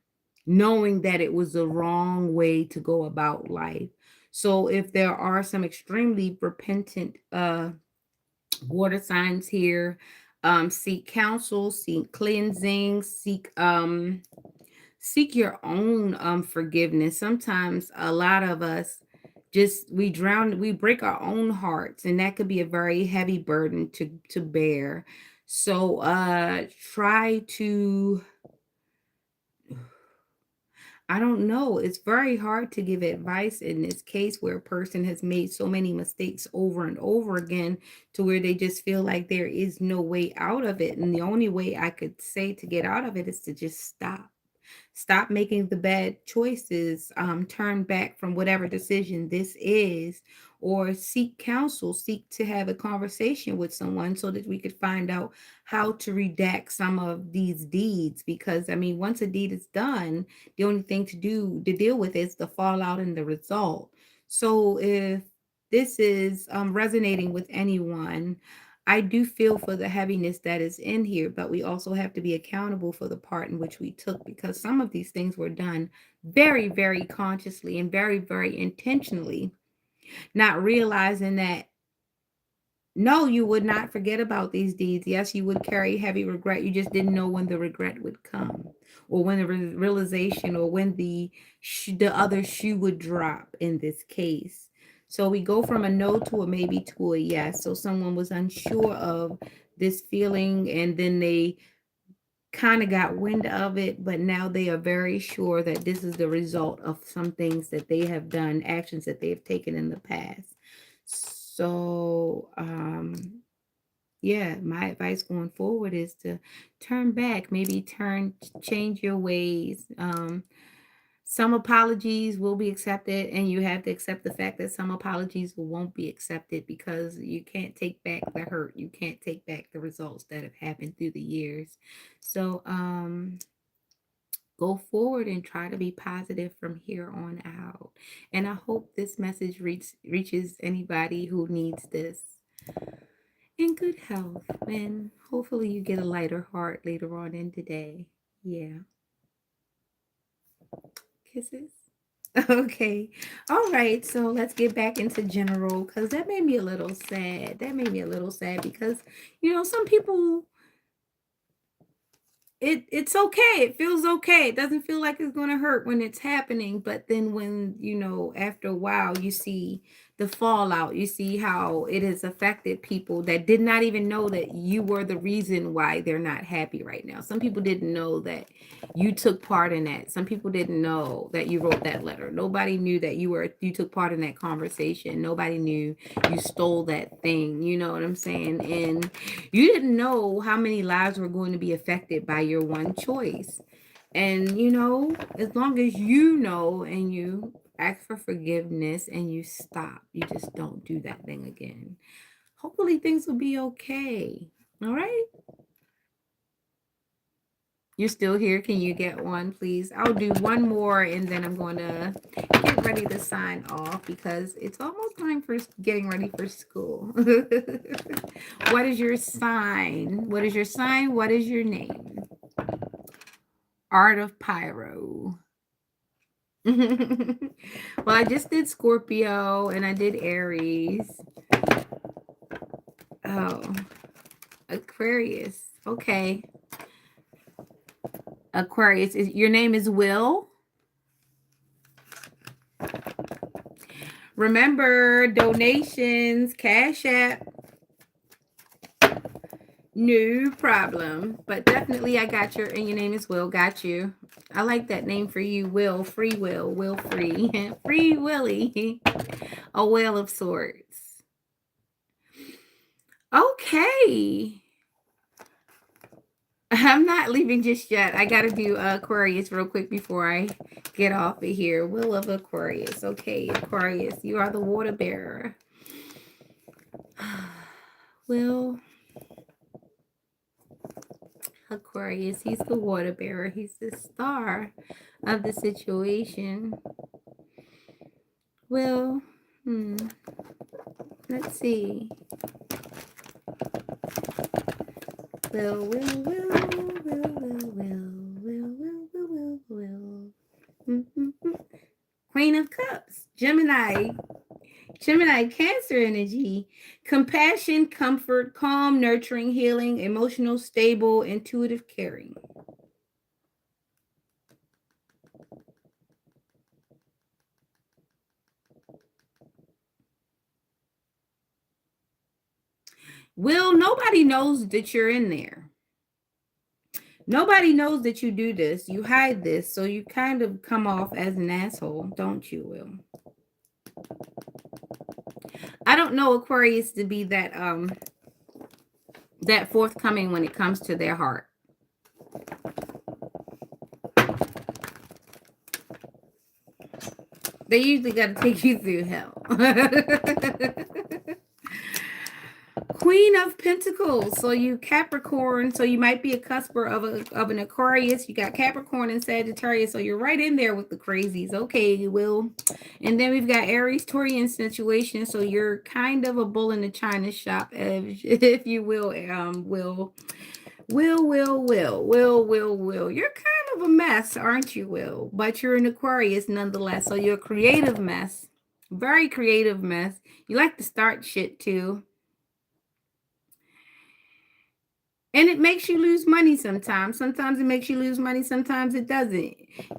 [SPEAKER 1] knowing that it was the wrong way to go about life. So if there are some extremely repentant water signs here, seek counsel, seek cleansing, seek your own forgiveness. Sometimes a lot of us just, we break our own hearts, and that could be a very heavy burden to bear. So try to, I don't know. It's very hard to give advice in this case where a person has made so many mistakes over and over again, to where they just feel like there is no way out of it. And the only way I could say to get out of it is to just stop. Stop making the bad choices. Turn back from whatever decision this is, or seek counsel, seek to have a conversation with someone so that we could find out how to redact some of these deeds. Because, I mean, once a deed is done, the only thing to deal with is the fallout and the result. So if this is resonating with anyone, I do feel for the heaviness that is in here, but we also have to be accountable for the part in which we took, because some of these things were done very, very consciously and very, very intentionally, not realizing that no, you would not forget about these deeds. Yes, you would carry heavy regret. You just didn't know when the regret would come, or when the realization, or when the other shoe would drop in this case. So we go from a no to a maybe to a yes. So someone was unsure of this feeling, and then they kind of got wind of it, but now they are very sure that this is the result of some things that they have done, actions that they have taken in the past. So, yeah, my advice going forward is to turn back, maybe change your ways. Some apologies will be accepted, and you have to accept the fact that some apologies won't be accepted, because you can't take back the hurt. You can't take back the results that have happened through the years. So, go forward and try to be positive from here on out. And I hope this message reaches anybody who needs this in good health. And hopefully you get a lighter heart later on in the day. Yeah. Kisses. Okay. All right. So let's get back into general, because that made me a little sad. That made me a little sad because, some people, it's okay. It feels okay. It doesn't feel like it's going to hurt when it's happening, but then when, after a while you see the fallout, you see how it has affected people that did not even know that you were the reason why they're not happy right now. Some people didn't know that you took part in that. Some people didn't know that you wrote that letter. Nobody knew that you took part in that conversation. Nobody knew you stole that thing. You know what I'm saying? And you didn't know how many lives were going to be affected by your one choice. And, as long as you know and you ask for forgiveness and you stop, you just don't do that thing again. Hopefully things will be okay. All right. You're still here. Can you get one, please? I'll do one more and then I'm going to get ready to sign off because it's almost time for getting ready for school. What is your sign? What is your sign? What is your name? Art of Pyro. Well, I just did Scorpio and I did Aries. Oh, Aquarius. Okay. Aquarius, your name is Will. Remember, donations, Cash App. No problem. But definitely I got and your name is Will. Got you. I like that name for you, Will. Free Will. Will Free. Free Willy. A whale of sorts. Okay. I'm not leaving just yet. I got to do Aquarius real quick before I get off of here. Will of Aquarius. Okay, Aquarius, you are the water bearer. Will Aquarius, he's the water bearer. He's the star of the situation. Will, let's see. Will. Queen of Cups, Gemini, Cancer energy, compassion, comfort, calm, nurturing, healing, emotional, stable, intuitive, caring. Will, nobody knows that you're in there. Nobody knows that you do this. You hide this, so you kind of come off as an asshole, don't you, Will? I don't know Aquarius to be that forthcoming when it comes to their heart. They usually got to take you through hell. Queen of Pentacles. So you Capricorn. So you might be a cusper of an Aquarius. You got Capricorn and Sagittarius. So you're right in there with the crazies. Okay, Will. And then we've got Aries, Taurian situation. So you're kind of a bull in the china shop, if you will. Will. You're kind of a mess, aren't you, Will? But you're an Aquarius nonetheless. So you're a creative mess. Very creative mess. You like to start shit too. And it makes you lose money sometimes. Sometimes it makes you lose money. Sometimes it doesn't.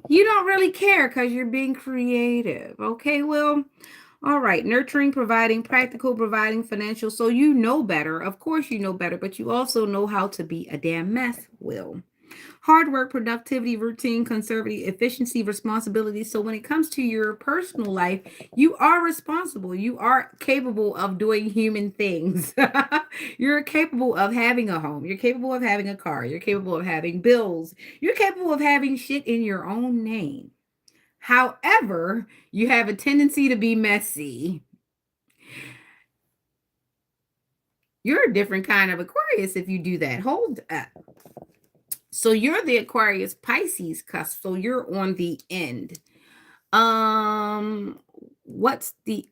[SPEAKER 1] You don't really care because you're being creative. Okay, Will? All right. Nurturing, providing, practical, providing, financial. So you know better. Of course you know better, but you also know how to be a damn mess, Will. Hard work, productivity, routine, conservative, efficiency, responsibility. So when it comes to your personal life, you are responsible. You are capable of doing human things. You're capable of having a home. You're capable of having a car. You're capable of having bills. You're capable of having shit in your own name. However, you have a tendency to be messy. You're a different kind of Aquarius if you do that. Hold up. So you're the Aquarius Pisces cusp. So you're on the end. Um, what's the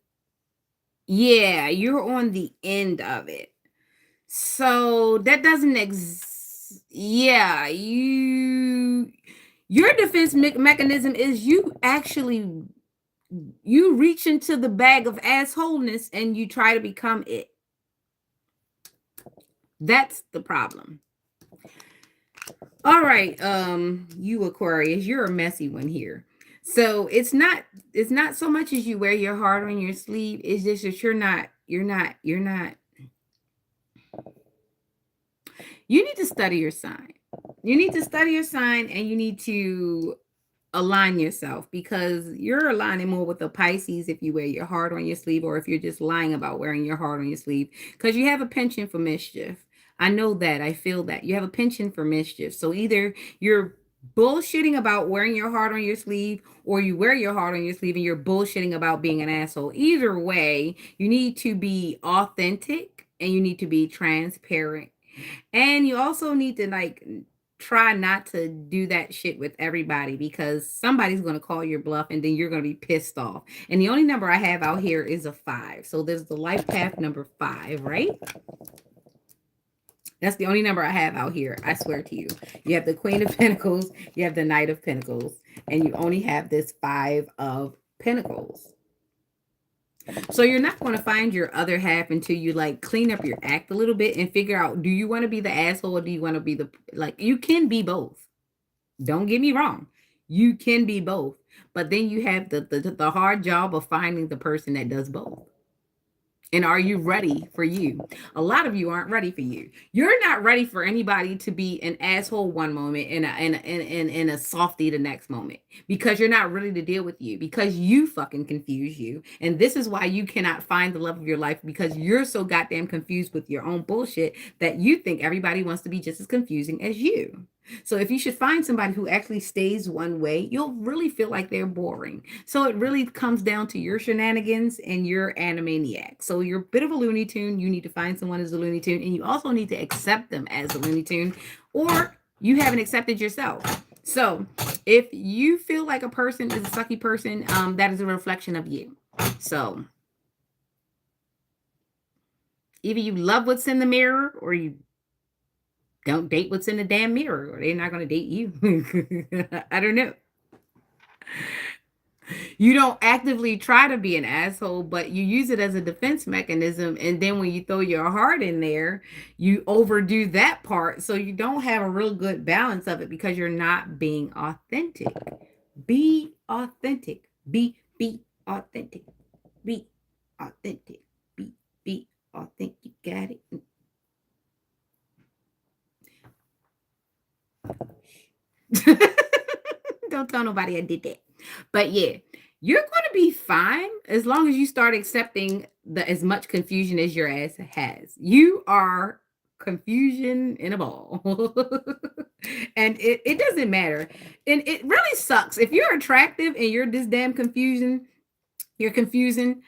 [SPEAKER 1] yeah, you're on the end of it. So that doesn't yeah, your defense mechanism is you reach into the bag of assholeness and you try to become it. That's the problem. All right, you Aquarius, you're a messy one here. So it's not so much as you wear your heart on your sleeve. It's just that you're not. You need to study your sign. You need to study your sign and you need to align yourself because you're aligning more with the Pisces if you wear your heart on your sleeve or if you're just lying about wearing your heart on your sleeve because you have a penchant for mischief. I know that. I feel that. You have a penchant for mischief. So either you're bullshitting about wearing your heart on your sleeve or you wear your heart on your sleeve and you're bullshitting about being an asshole. Either way, you need to be authentic and you need to be transparent. And you also need to try not to do that shit with everybody because somebody's going to call your bluff and then you're going to be pissed off. And the only number I have out here is a 5. So there's the life path number 5, right? That's the only number I have out here. I swear to you. You have the Queen of Pentacles, you have the Knight of Pentacles, and you only have this 5 of Pentacles. So you're not going to find your other half until you clean up your act a little bit and figure out, do you want to be the asshole or do you want to be you can be both. Don't get me wrong. You can be both. But then you have the hard job of finding the person that does both. And are you ready for you? A lot of you aren't ready for you. You're not ready for anybody to be an asshole one moment and a softie the next moment because you're not ready to deal with you because you fucking confuse you. And this is why you cannot find the love of your life because you're so goddamn confused with your own bullshit that you think everybody wants to be just as confusing as you. So if you should find somebody who actually stays one way, you'll really feel like they're boring. So it really comes down to your shenanigans and your animaniac. So you're a bit of a Looney Tune. You need to find someone as a Looney Tune, and you also need to accept them as a Looney Tune, or you haven't accepted yourself. So if you feel like a person is a sucky person, that is a reflection of you. So either you love what's in the mirror or you don't date what's in the damn mirror or they're not going to date you. I don't know. You don't actively try to be an asshole, but you use it as a defense mechanism. And then when you throw your heart in there, you overdo that part. So you don't have a real good balance of it because you're not being authentic. Be authentic. Be authentic. Be authentic. Be authentic. You got it. Don't tell nobody I did that. But yeah, you're going to be fine as long as you start accepting as much confusion as your ass has. You are confusion in a ball. And it doesn't matter. And it really sucks. If you're attractive and you're this damn you're confusing,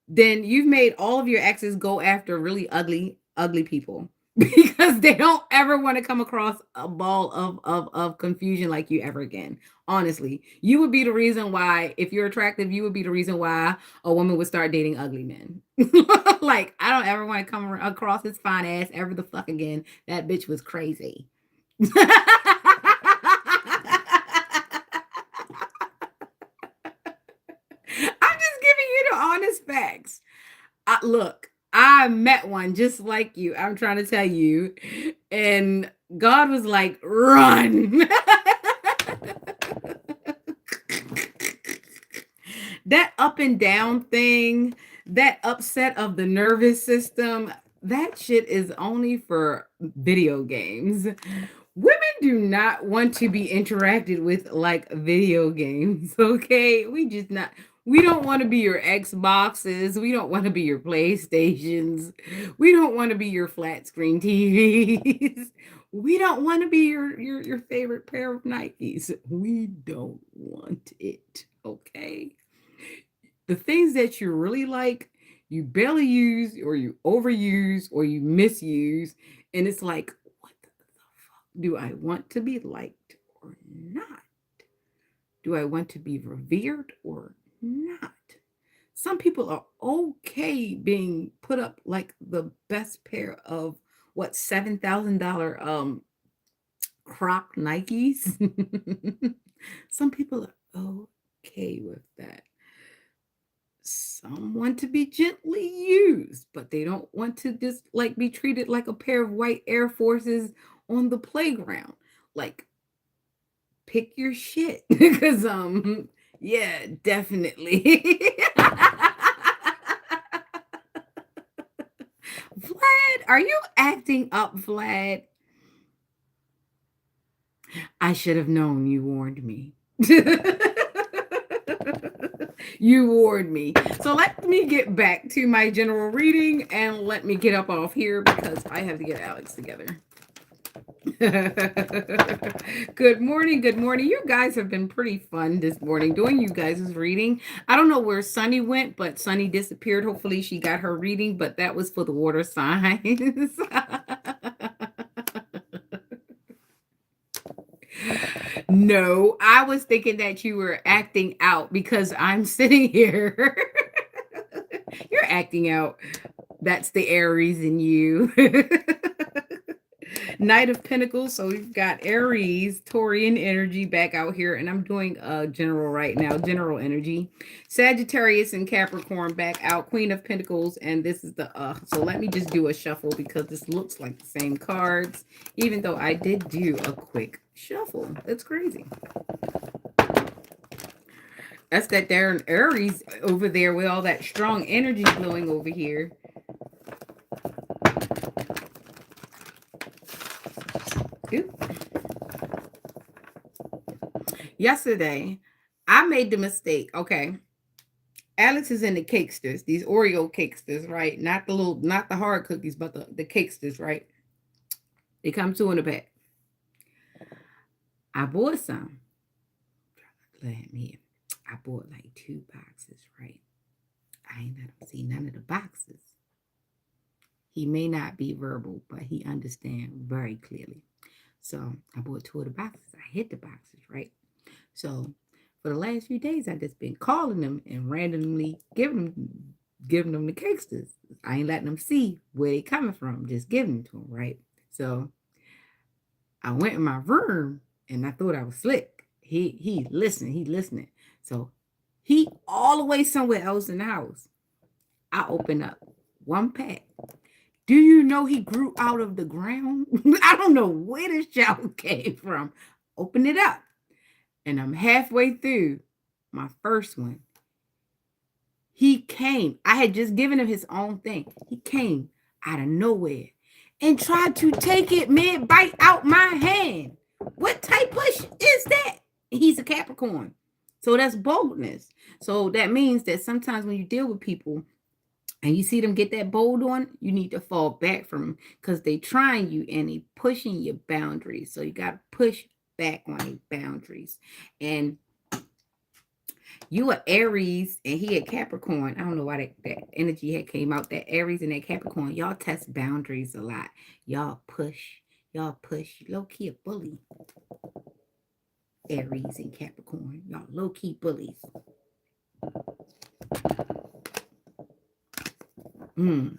[SPEAKER 1] then you've made all of your exes go after really ugly ugly people because they don't ever want to come across a ball of confusion like you ever again. Honestly, you would be the reason why, if you're attractive, you would be the reason why a woman would start dating ugly men. Like, I don't ever want to come across his fine ass ever the fuck again. That bitch was crazy. I'm just giving you the honest facts. Look, I met one just like you. I'm trying to tell you. And God was like, run. That up and down thing, that upset of the nervous system, that shit is only for video games. Women do not want to be interacted with like video games, okay? We don't want to be your Xboxes. We don't want to be your PlayStations. We don't want to be your flat screen TVs. We don't want to be your favorite pair of Nikes. We don't want it, okay? The things that you really like, you barely use or you overuse or you misuse. And it's like, what the fuck? Do I want to be liked or not? Do I want to be revered or not? Some people are okay being put up like the best pair of what, $7,000 Croc Nikes. Some people are okay with that. Some want to be gently used, but they don't want to just like be treated like a pair of white Air Forces on the playground. Like, pick your shit. Because yeah, definitely. Vlad, are you acting up, Vlad? I should have known. You warned me. You warned me. So let me get back to my general reading and let me get up off here because I have to get Alex together. Good morning. Good morning. You guys have been pretty fun this morning doing you guys' reading. I don't know where Sunny went, but Sunny disappeared. Hopefully she got her reading, but that was for the water signs. No, I was thinking that you were acting out because I'm sitting here. You're acting out. That's the Aries in you. Knight of Pentacles. So we've got Aries, Taurian energy back out here. And I'm doing general right now, general energy. Sagittarius and Capricorn back out. Queen of Pentacles. And this is the, so let me just do a shuffle because this looks like the same cards, even though I did do a quick shuffle. That's crazy. That's that darn Aries over there with all that strong energy flowing over here. Ooh. Yesterday, I made the mistake. Okay. Alex is in the cakesters, these Oreo cakesters, right? Not the hard cookies, but the cakesters, right? They come two in a pack. I bought some. Let me. I bought like 2 boxes, right? I ain't let him see none of the boxes. He may not be verbal, but he understands very clearly. So I bought 2 of the boxes. I hid the boxes, right? So for the last few days, I just been calling them and randomly giving them the cakesters. I ain't letting them see where they coming from. Just giving them to them, right? So I went in my room and I thought I was slick. He listening. So he all the way somewhere else in the house. I opened up 1 pack. Do you know he grew out of the ground? I don't know where this child came from. Open it up. And I'm halfway through my first one. He came. I had just given him his own thing. He came out of nowhere and tried to take it mid-bite out my hand. What type push is that? He's a Capricorn. So that's boldness. So that means that sometimes when you deal with people and you see them get that bold on, you need to fall back from them because they trying you and they pushing your boundaries. So you got to push back on your boundaries. And You were Aries and he a Capricorn. I don't know why that energy had came out. That Aries and that Capricorn. Y'all test boundaries a lot. Y'all push. Y'all push. Low key a bully. Aries and Capricorn. Y'all low key bullies. Mm.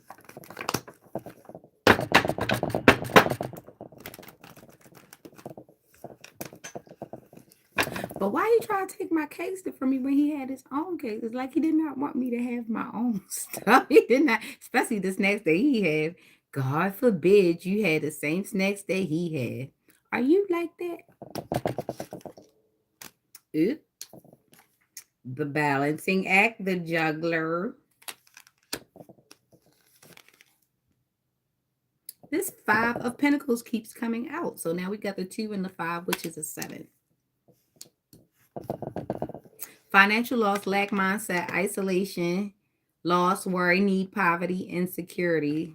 [SPEAKER 1] But why he trying to take my case from me when he had his own case? It's like he did not want me to have my own stuff. He did not, especially the snacks that he had. God forbid you had the same snacks that he had. Are you like that? Oop. The balancing act, the juggler. This five of pentacles keeps coming out. So now we got the 2 and the 5, which is a 7. Financial loss, lack mindset, isolation, loss, worry, need, poverty, insecurity.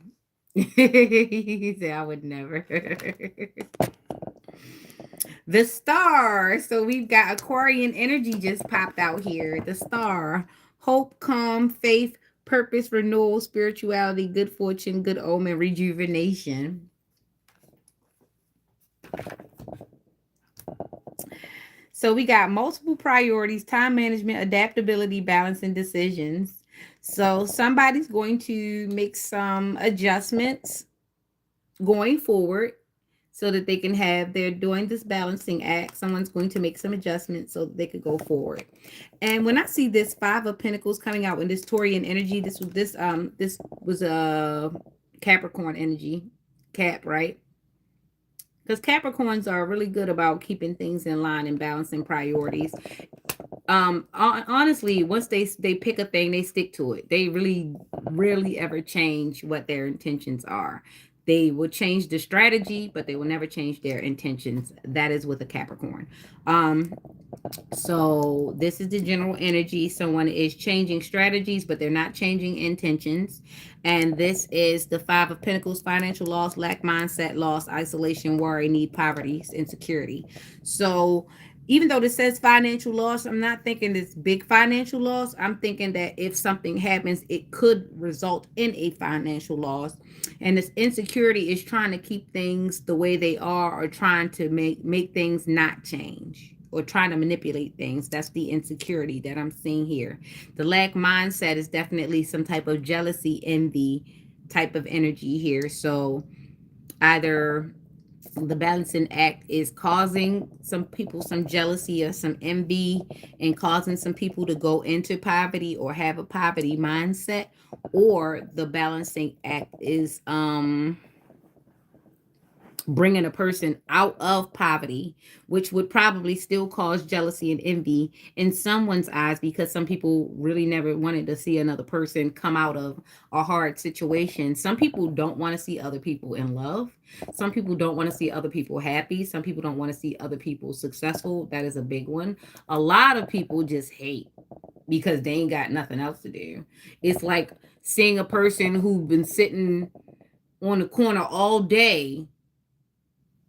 [SPEAKER 1] He said, I would never. The star. So we've got Aquarian energy just popped out here. The star. Hope, calm, faith, purpose, renewal, spirituality, good fortune, good omen, rejuvenation. So we got multiple priorities, time management, adaptability, balance, and decisions. So somebody's going to make some adjustments going forward so that they can have, they're doing this balancing act. Someone's going to make some adjustments so that they could go forward. And when I see this 5 of pentacles coming out in this Taurian energy, this was a Capricorn energy, Cap, right? Because Capricorns are really good about keeping things in line and balancing priorities. Honestly, once they pick a thing, they stick to it. They really rarely ever change what their intentions are. They will change the strategy, but they will never change their intentions. That is with a Capricorn. So this is the general energy. Someone is changing strategies, but they're not changing intentions. And this is the 5 of pentacles, financial loss, lack mindset, loss, isolation, worry, need, poverty, insecurity. So even though this says financial loss, I'm not thinking this big financial loss. I'm thinking that if something happens, it could result in a financial loss. And this insecurity is trying to keep things the way they are, or trying to make things not change, or trying to manipulate things. That's the insecurity that I'm seeing here. The lack mindset is definitely some type of jealousy, envy type of energy here. So either the balancing act is causing some people some jealousy or some envy, and causing some people to go into poverty or have a poverty mindset, or the balancing act is bringing a person out of poverty, which would probably still cause jealousy and envy in someone's eyes, because some people really never wanted to see another person come out of a hard situation. Some people don't want to see other people in love. Some people don't want to see other people happy. Some people don't want to see other people successful. That is a big one. A lot of people just hate because they ain't got nothing else to do. It's like seeing a person who's been sitting on the corner all day,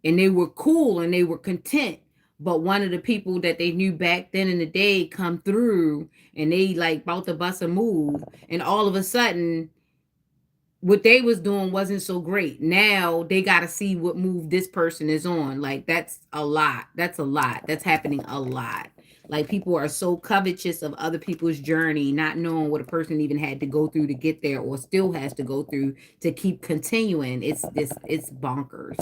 [SPEAKER 1] and they were cool and they were content, but one of the people that they knew back then in the day come through, and they like about to bust a move, and all of a sudden what they was doing wasn't so great. Now they got to see what move this person is on. Like that's a lot. That's a lot. That's happening a lot. Like people are so covetous of other people's journey, not knowing what a person even had to go through to get there, or still has to go through to keep continuing. It's bonkers.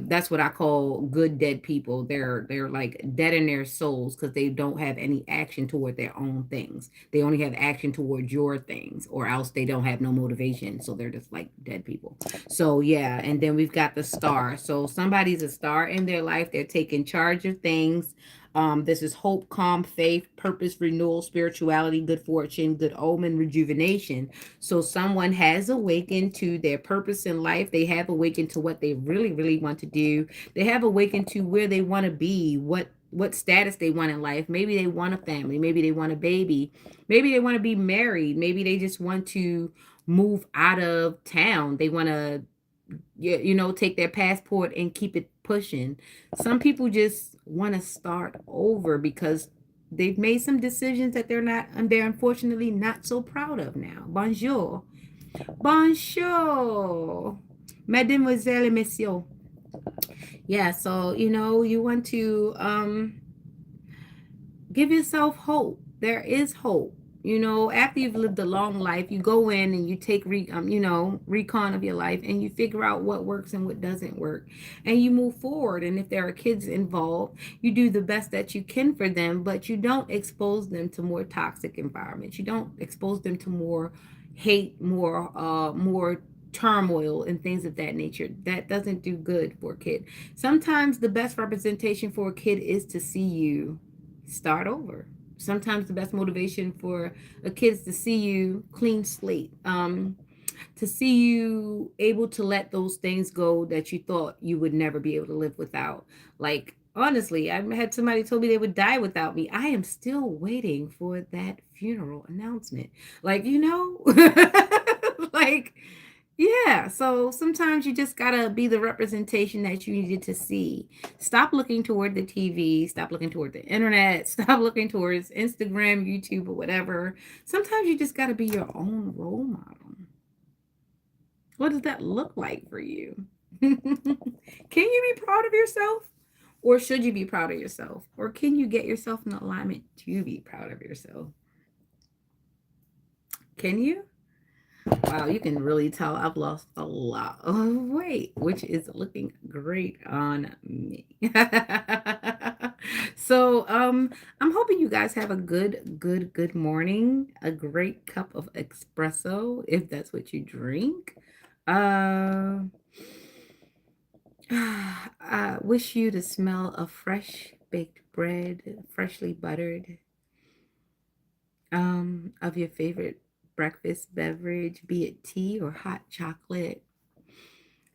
[SPEAKER 1] That's what I call good dead people. They're like dead in their souls because they don't have any action toward their own things. They only have action toward your things, or else they don't have no motivation. So they're just like dead people. So yeah, and then we've got the star. So somebody's a star in their life. They're taking charge of things. This is hope, calm, faith, purpose, renewal, spirituality, good fortune, good omen, rejuvenation. So someone has awakened to their purpose in life. They have awakened to what they really, really want to do. They have awakened to where they want to be, what status they want in life. Maybe they want a family. Maybe they want a baby. Maybe they want to be married. Maybe they just want to move out of town. They want to, take their passport and keep it pushing. Some people just want to start over because They've made some decisions that they're unfortunately not so proud of now. Bonjour. Bonjour. Mademoiselle et messieurs. Yeah, so you want to give yourself hope. There is hope. After you've lived a long life, you go in and you take recon of your life, and you figure out what works and what doesn't work, and you move forward. And if there are kids involved, you do the best that you can for them, but you don't expose them to more toxic environments. You don't expose them to more hate, more turmoil and things of that nature. That doesn't do good for a kid. Sometimes the best representation for a kid is to see you start over. Sometimes the best motivation for a kid is to see you clean slate, to see you able to let those things go that you thought you would never be able to live without. Like, honestly, I had somebody told me they would die without me. I am still waiting for that funeral announcement. Like, like, yeah, so sometimes you just gotta be the representation that you needed to see. Stop looking toward the TV, stop looking toward the internet, stop looking towards Instagram, YouTube, or whatever. Sometimes you just gotta be your own role model. What does that look like for you? Can you be proud of yourself? Or should you be proud of yourself? Or can you get yourself in alignment to be proud of yourself? Can you? Wow, you can really tell I've lost a lot of weight, which is looking great on me. So, I'm hoping you guys have a good morning, a great cup of espresso if that's what you drink. Uh, I wish you to smell of fresh baked bread, freshly buttered, of your favorite breakfast beverage, be it tea or hot chocolate.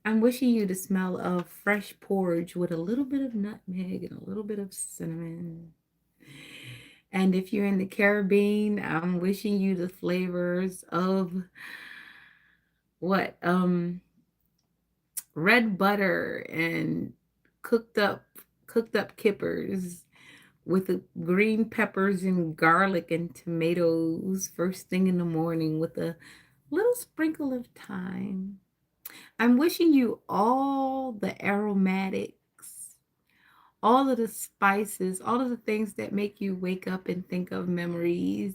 [SPEAKER 1] I'm wishing you the smell of fresh porridge with a little bit of nutmeg and a little bit of cinnamon. And if you're in the Caribbean, I'm wishing you the flavors of what? Red butter and cooked up cooked up kippers with the green peppers and garlic and tomatoes first thing in the morning with a little sprinkle of thyme. I'm wishing you all the aromatics, all of the spices, all of the things that make you wake up and think of memories,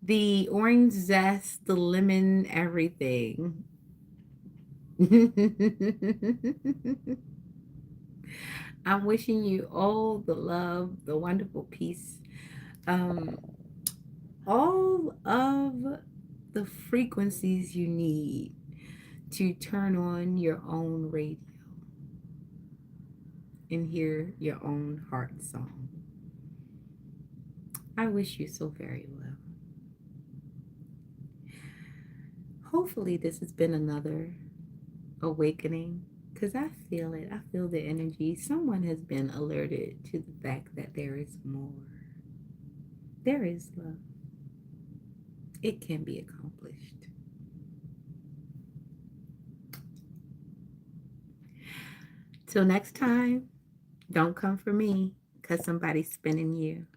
[SPEAKER 1] the orange zest, the lemon, everything. I'm wishing you all the love, the wonderful peace, um, all of the frequencies you need to turn on your own radio and hear your own heart song. I wish you so very well. Hopefully, this has been another awakening because I feel it. I feel the energy. Someone has been alerted to the fact that there is more. There is love. It can be accomplished. Till next time, don't come for me because somebody's spinning you.